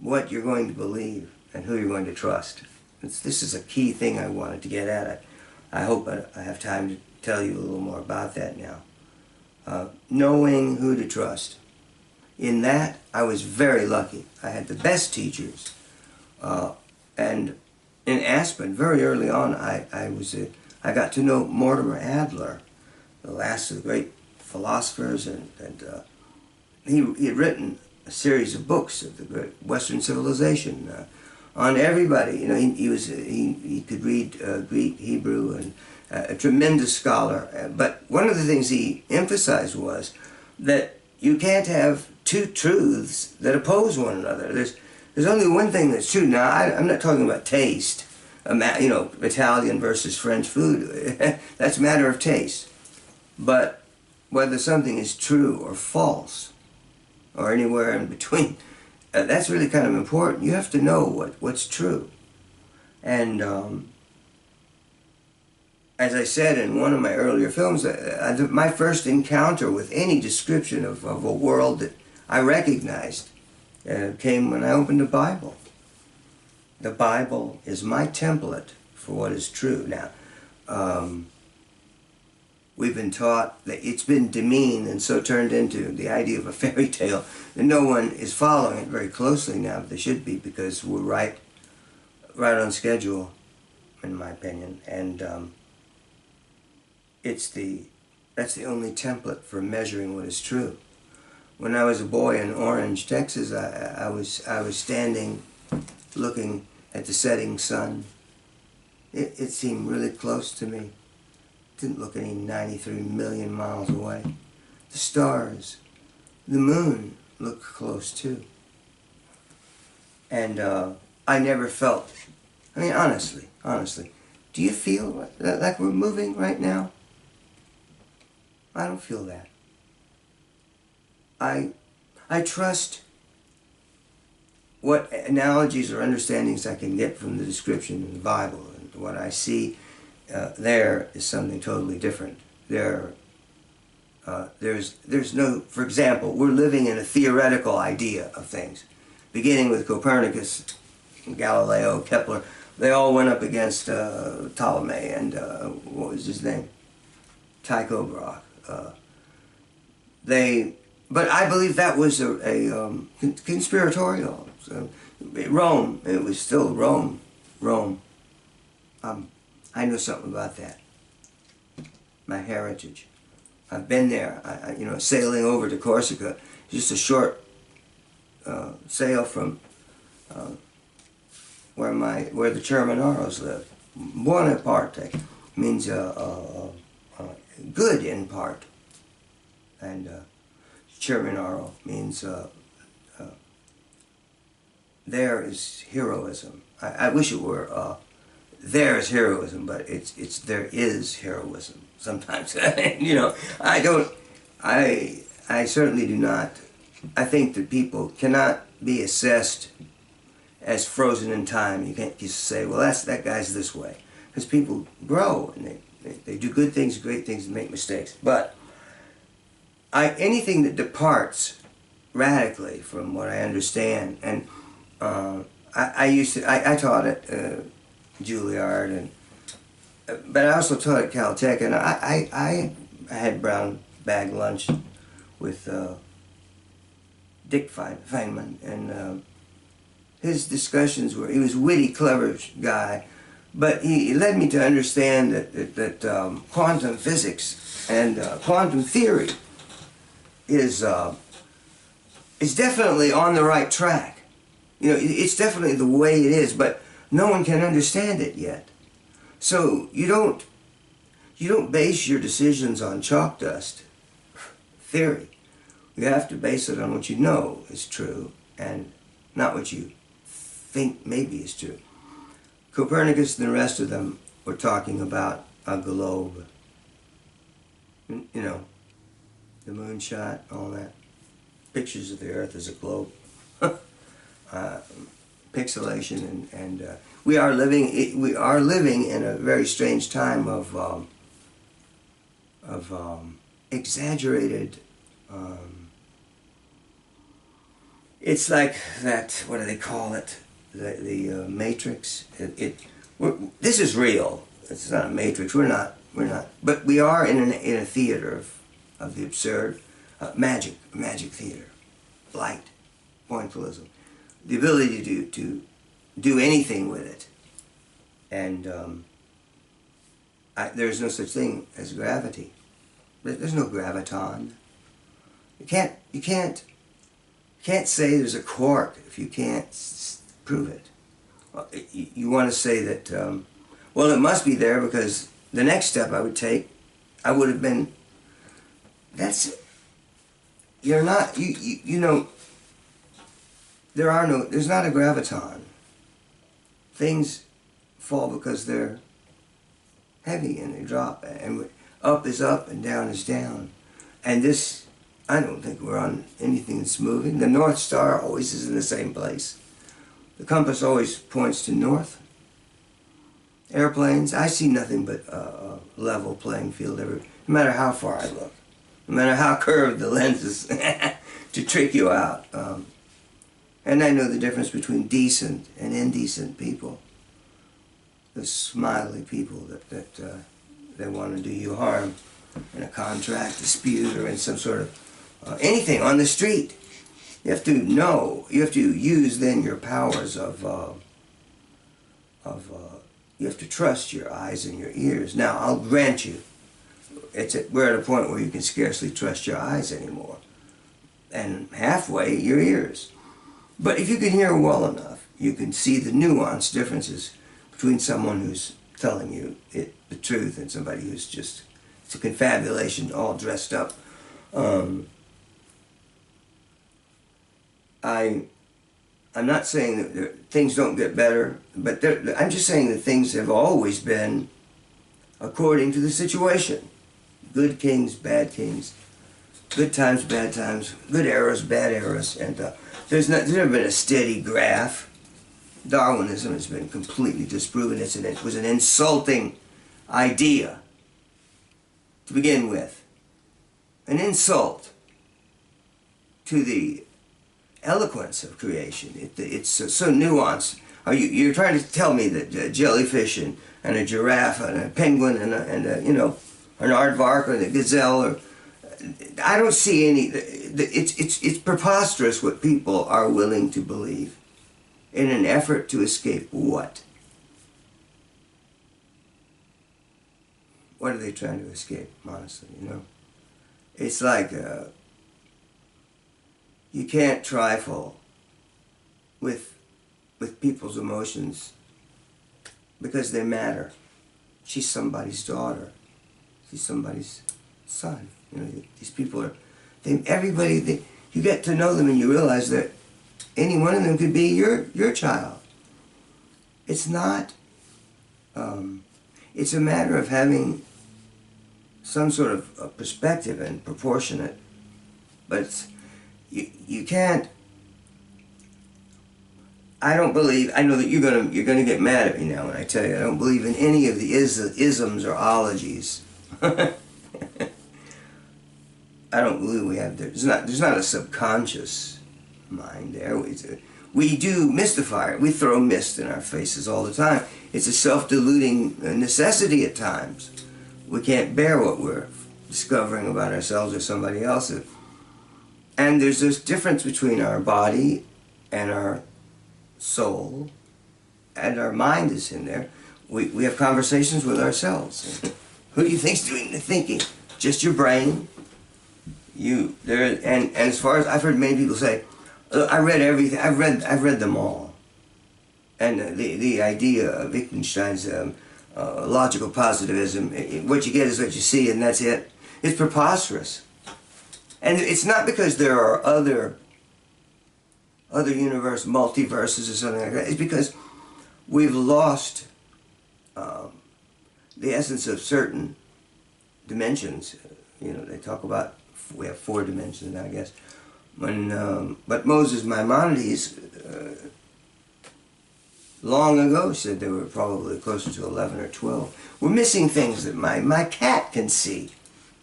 what you're going to believe and who you're going to trust. This is a key thing I wanted to get at. I hope I have time to tell you a little more about that now. Knowing who to trust. In that, I was very lucky. I had the best teachers. And in Aspen, very early on, I got to know Mortimer Adler, the last of the great philosophers, and he had written a series of books of the great Western civilization on everybody. You know, he could read Greek, Hebrew, and a tremendous scholar. But one of the things he emphasized was that you can't have two truths that oppose one another. There's only one thing that's true. Now, I'm not talking about taste. You know, Italian versus French food. That's a matter of taste. But whether something is true or false, or anywhere in between, that's really kind of important. You have to know what's true. And as I said in one of my earlier films, my first encounter with any description of a world that I recognized came when I opened the Bible. The Bible is my template for what is true. Now, we've been taught that it's been demeaned and so turned into the idea of a fairy tale that no one is following it very closely now, but they should be, because we're right on schedule, in my opinion. And that's the only template for measuring what is true. When I was a boy in Orange, Texas, I was standing looking at the setting sun. It seemed really close to me. It didn't look any 93 million miles away. The stars, the moon looked close too. And I never felt, I mean, honestly, do you feel like we're moving right now? I don't feel that. I trust what analogies or understandings I can get from the description in the Bible, and what I see there is something totally different. There's no, for example, we're living in a theoretical idea of things, beginning with Copernicus, Galileo, Kepler. They all went up against Ptolemy and what was his name? Tycho Brahe. But I believe that was a conspiratorial. So, Rome, it was still Rome. I know something about that. My heritage. I've been there. You know, sailing over to Corsica, just a short sail from where the Cerminaros live. Buonaparte means good in part, and Cerminaro means there is heroism. I wish it were there is heroism, but it's there is heroism sometimes. You know, I certainly do not. I think that people cannot be assessed as frozen in time. You can't just say, well, that guy's this way, because people grow and they do good things, great things, and make mistakes. But anything that departs radically from what I understand, and I taught at Juilliard, but I also taught at Caltech, and I had brown bag lunch with Dick Feynman, and his discussions he was a witty, clever guy, but he led me to understand that quantum physics and quantum theory is definitely on the right track. You know, it's definitely the way it is, but no one can understand it yet. So you don't base your decisions on chalk dust theory. You have to base it on what you know is true and not what you think maybe is true. Copernicus and the rest of them were talking about a globe. You know, the moonshot, all that. Pictures of the Earth as a globe. Pixelation, and we are living in a very strange time of exaggerated It's like that, what do they call it? The Matrix. This is real. It's not a Matrix. We're not. But we are in a theater of the absurd, magic theater, light, pointillism, the ability to do anything with it, and there's no such thing as gravity. There's no graviton. You can't say there's a quark if you can't prove it. Well, you want to say that, well, it must be there because the next step I would take, I would have been, you're not, you know, there's not a graviton. Things fall because they're heavy and they drop, and up is up and down is down. And this, I don't think we're on anything that's moving. The North Star always is in the same place. The compass always points to north. Airplanes, I see nothing but a level playing field no matter how far I look, no matter how curved the lens is to trick you out. And I know the difference between decent and indecent people. The smiley people that they want to do you harm in a contract dispute or in some sort of anything on the street. You have to know, you have to use then your powers you have to trust your eyes and your ears. Now, I'll grant you, we're at a point where you can scarcely trust your eyes anymore. And halfway, your ears. But if you can hear well enough, you can see the nuanced differences between someone who's telling you the truth and somebody who's just, it's a confabulation all dressed up. I'm not saying that things don't get better, but I'm just saying that things have always been according to the situation. Good kings, bad kings, good times, bad times, good eras, bad eras, and there's never been a steady graph. Darwinism has been completely disproven. It was an insulting idea to begin with. An insult to the eloquence of creation. It's so nuanced. You're trying to tell me that a jellyfish and a giraffe and a penguin and an aardvark or the gazelle, or I don't see any. It's preposterous what people are willing to believe in an effort to escape what? What are they trying to escape? Honestly, it's like. You can't trifle with people's emotions because they matter. She's somebody's daughter. She's somebody's son. These people are, you get to know them and you realize that any one of them could be your child. It's not, it's a matter of having some sort of perspective and proportionate, but it's, you can't. I don't believe. I know that you're gonna get mad at me now when I tell you I don't believe in any of the isms or ologies. I don't believe we have. There's not a subconscious mind there. We do mystify it. We throw mist in our faces all the time. It's a self-deluding necessity at times. We can't bear what we're discovering about ourselves or somebody else. And there's this difference between our body and our soul, and our mind is in there. We have conversations with ourselves. Who do you think's doing the thinking? Just your brain? And as far as I've heard many people say, I read everything. I've read them all. And the idea of Wittgenstein's logical positivism, what you get is what you see, and that's it. It's preposterous. And it's not because there are other multiverses or something like that. It's because we've lost the essence of certain dimensions. They talk about we have 4 dimensions, I guess. But Moses Maimonides long ago said there were probably closer to 11 or 12. We're missing things that my cat can see.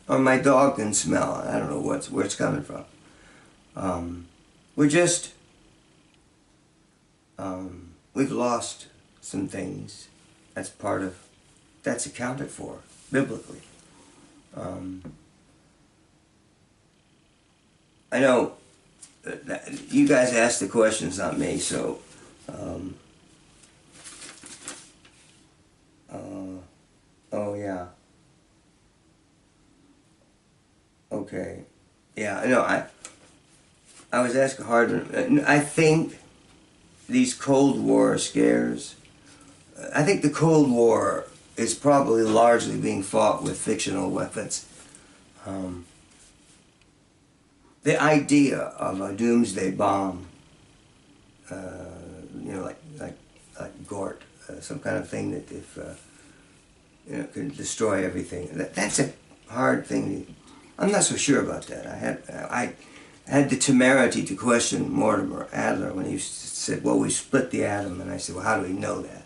Or my dog can smell. I don't know where it's coming from. We're just We've lost some things. That's accounted for biblically. I know you guys asked the questions, not me, so oh yeah. Okay. Yeah, no, I was asking Hardman. I think these Cold War scares, I think the Cold War is probably largely being fought with fictional weapons. The idea of a doomsday bomb, like Gort, some kind of thing that if can destroy everything. That's a hard thing. I'm not so sure about that. I had the temerity to question Mortimer Adler when he said, "Well, we split the atom," and I said, "Well, how do we know that?"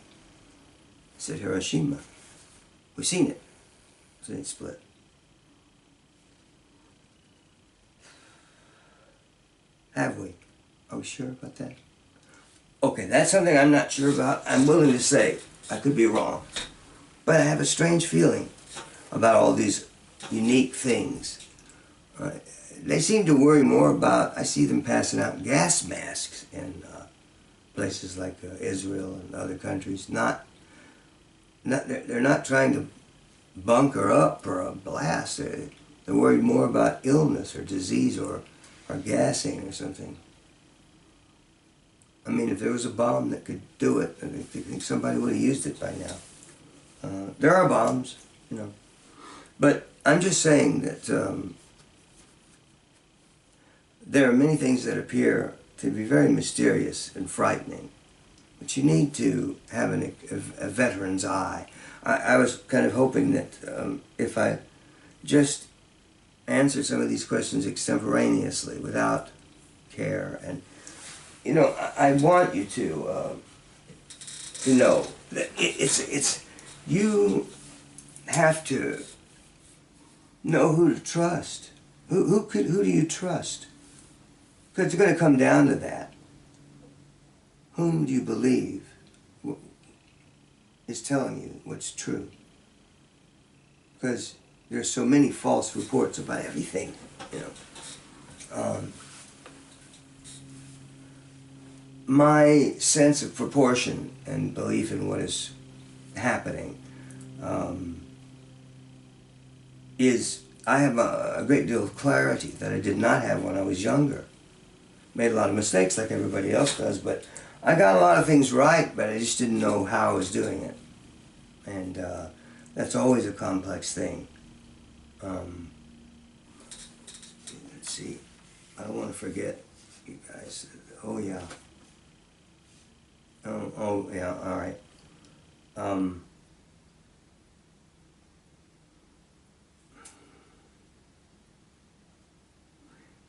He said, "Hiroshima. We've seen it. We've seen it split." Have we? Are we sure about that? Okay, that's something I'm not sure about. I'm willing to say I could be wrong. But I have a strange feeling about all these unique things. They seem to worry more about, I see them passing out gas masks in places like Israel and other countries. They're not trying to bunker up for a blast. They're worried more about illness or disease or gassing or something. I mean, if there was a bomb that could do it, I think somebody would have used it by now. There are bombs, you know. But I'm just saying that there are many things that appear to be very mysterious and frightening. But you need to have a veteran's eye. I was kind of hoping that if I just answered some of these questions extemporaneously without care, and you know, I want you to know that it's you have to know who to trust. Who do you trust? Because it's going to come down to that. Whom do you believe is telling you what's true? Because there's so many false reports about everything, you know. My sense of proportion and belief in what is happening is I have a great deal of clarity that I did not have when I was younger. Made a lot of mistakes like everybody else does, but I got a lot of things right, but I just didn't know how I was doing it. And that's always a complex thing. Let's see. I don't want to forget, you guys. Oh, yeah. Oh yeah, all right.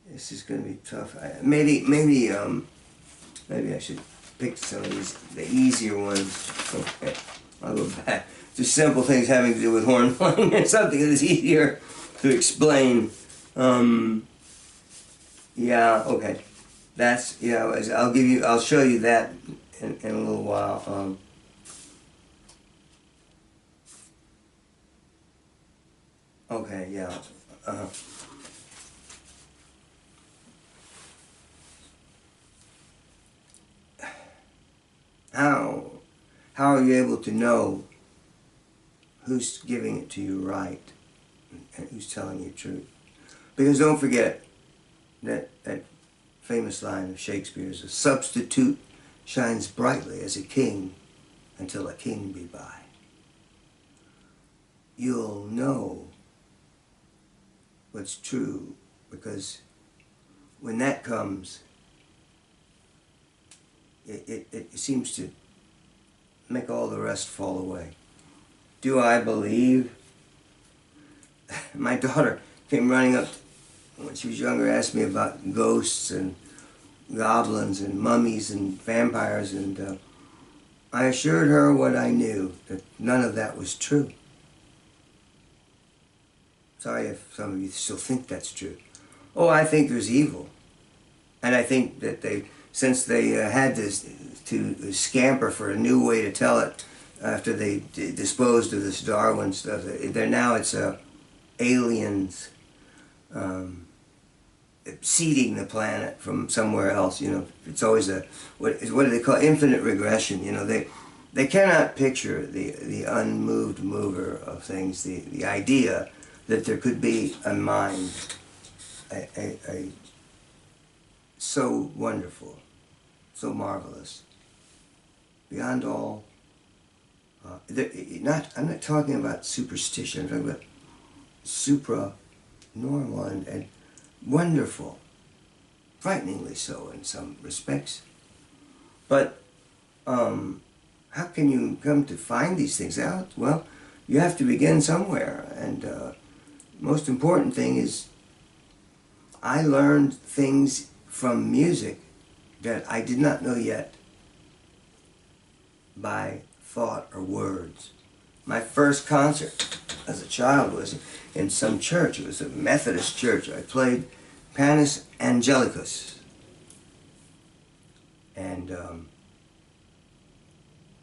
This is going to be tough. Maybe I should pick some of the easier ones. Okay, I'll go back to simple things having to do with horn playing and something that is easier to explain. Yeah, okay. That's, yeah, I'll show you that in a little while. Okay, yeah. How are you able to know who's giving it to you right and who's telling you truth? Because don't forget that famous line of Shakespeare's, "A substitute shines brightly as a king until a king be by." You'll know what's true because when that comes, it seems to make all the rest fall away. Do I believe? My daughter came running up when she was younger, asked me about ghosts and goblins and mummies and vampires, and I assured her what I knew, that none of that was true. Sorry if some of you still think that's true. Oh, I think there's evil. And I think that they since they had to scamper for a new way to tell it after they disposed of this Darwin stuff. Now it's aliens seeding the planet from somewhere else. You know, it's always what do they call it? Infinite regression. You know, they cannot picture the unmoved mover of things, the idea that there could be a mind, a so wonderful, so marvelous, beyond all. I'm not talking about superstition. I'm talking about supra-normal and wonderful, frighteningly so in some respects. But how can you come to find these things out? Well, you have to begin somewhere, and most important thing is I learned things from music that I did not know yet by thought or words. My first concert as a child was in some church. It was a Methodist church. I played Panis Angelicus, and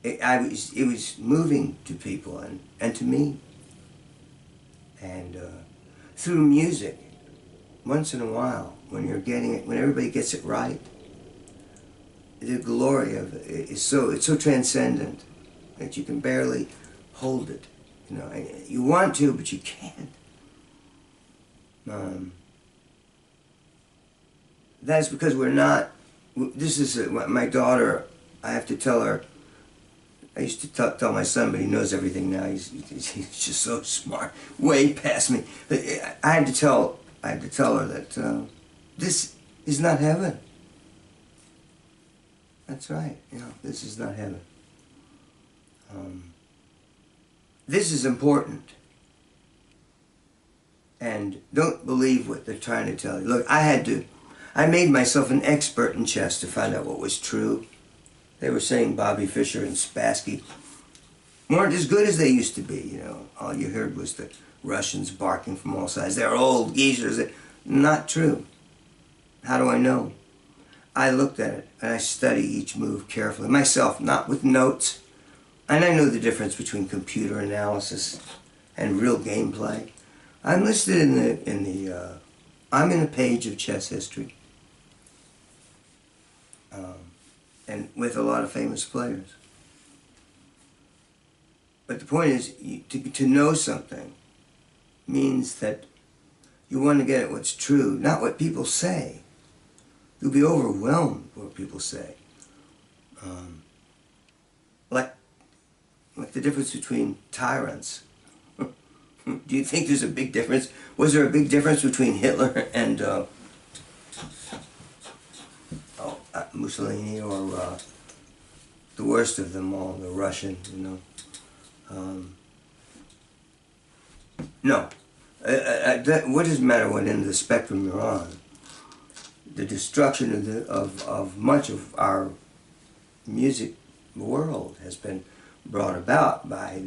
it was moving to people and to me. And through music, once in a while, when you're getting it, when everybody gets it right, the glory of it is it's so transcendent that you can barely hold it. You know, you want to, but you can't. That's because we're not. This is my daughter. I have to tell her. I used to tell my son, but he knows everything now. He's just so smart, way past me. I had to tell her that this is not heaven. That's right. You know, this is not heaven. This is important. And don't believe what they're trying to tell you. Look, I made myself an expert in chess to find out what was true. They were saying Bobby Fischer and Spassky weren't as good as they used to be, you know. All you heard was the Russians barking from all sides. They're old geezers. Not true. How do I know? I looked at it, and I studied each move carefully. Myself, not with notes. And I know the difference between computer analysis and real gameplay. I'm listed I'm in a page of chess history. And with a lot of famous players. But the point is, to know something means that you want to get at what's true, not what people say. You'll be overwhelmed with what people say. Like the difference between tyrants. Do you think there's a big difference? Was there a big difference between Hitler and Mussolini, or the worst of them all, the Russian, you know? No. What does it matter what end of the spectrum you're on? The destruction of much of our music world has been brought about by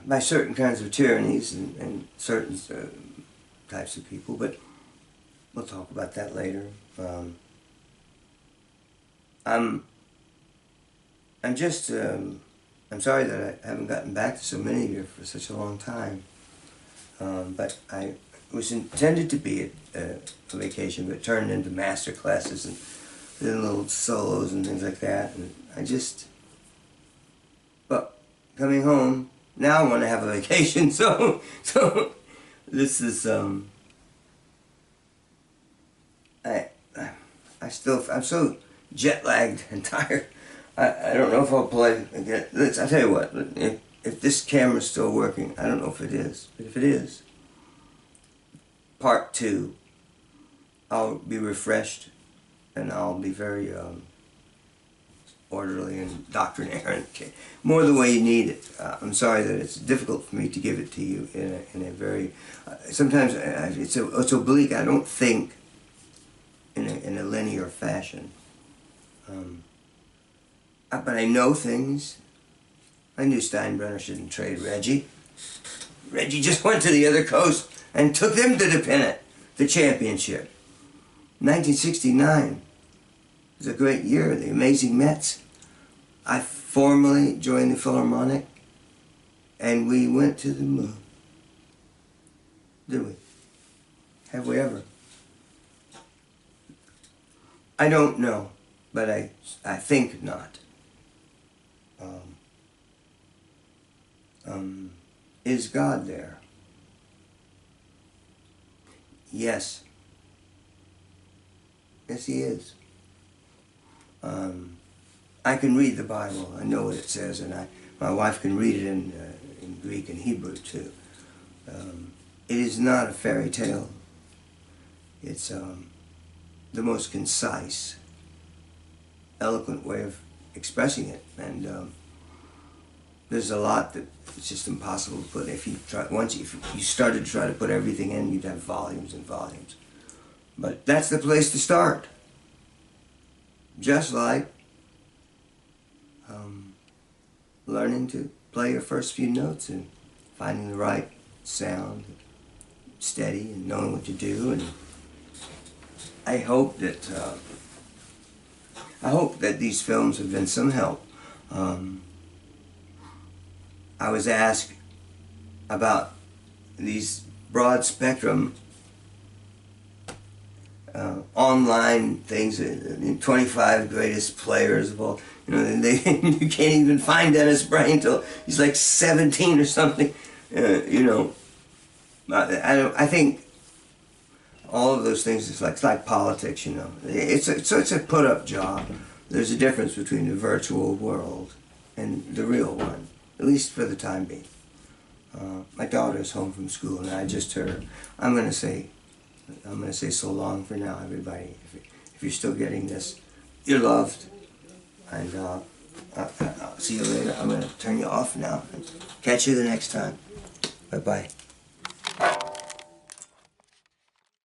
by certain kinds of tyrannies and certain types of people, but we'll talk about that later. I'm sorry that I haven't gotten back to so many of you for such a long time, but it was intended to be a vacation, but it turned into master classes and then little solos and things like that, and but coming home, now I want to have a vacation, so this is, I'm so jet-lagged and tired. I don't know if I'll play again. I'll tell you what, if this camera's still working, I don't know if it is, but if it is, part 2, I'll be refreshed, and I'll be very orderly and doctrinaire, more the way you need it. I'm sorry that it's difficult for me to give it to you in a very, sometimes it's oblique. I don't think in a linear fashion. But I know things. I knew Steinbrenner shouldn't trade Reggie. Reggie just went to the other coast and took them to the pennant, the championship. 1969 was a great year. The Amazing Mets. I formally joined the Philharmonic, and we went to the moon. Did we? Have we ever? I don't know, but I think not. Is God there? Yes. Yes, He is. I can read the Bible. I know what it says, and my wife can read it in Greek and Hebrew too. It is not a fairy tale. It's the most concise, eloquent way of expressing it, and there's a lot that it's just impossible to put. If you started to try to put everything in, you'd have volumes and volumes. But that's the place to start. Just like learning to play your first few notes and finding the right sound, steady, and knowing what to do. And I hope that these films have been some help. I was asked about these broad spectrum online things, 25 greatest players of all. You know, you can't even find Dennis Brain till he's like 17 or something. You know, I think all of those things is like politics. You know, it's a put-up job. There's a difference between the virtual world and the real one, at least for the time being. My daughter's home from school, and I just heard her. I'm gonna say so long for now, everybody. If you're still getting this, you're loved. And I'll see you later. I'm going to turn you off now. Catch you the next time. Bye-bye.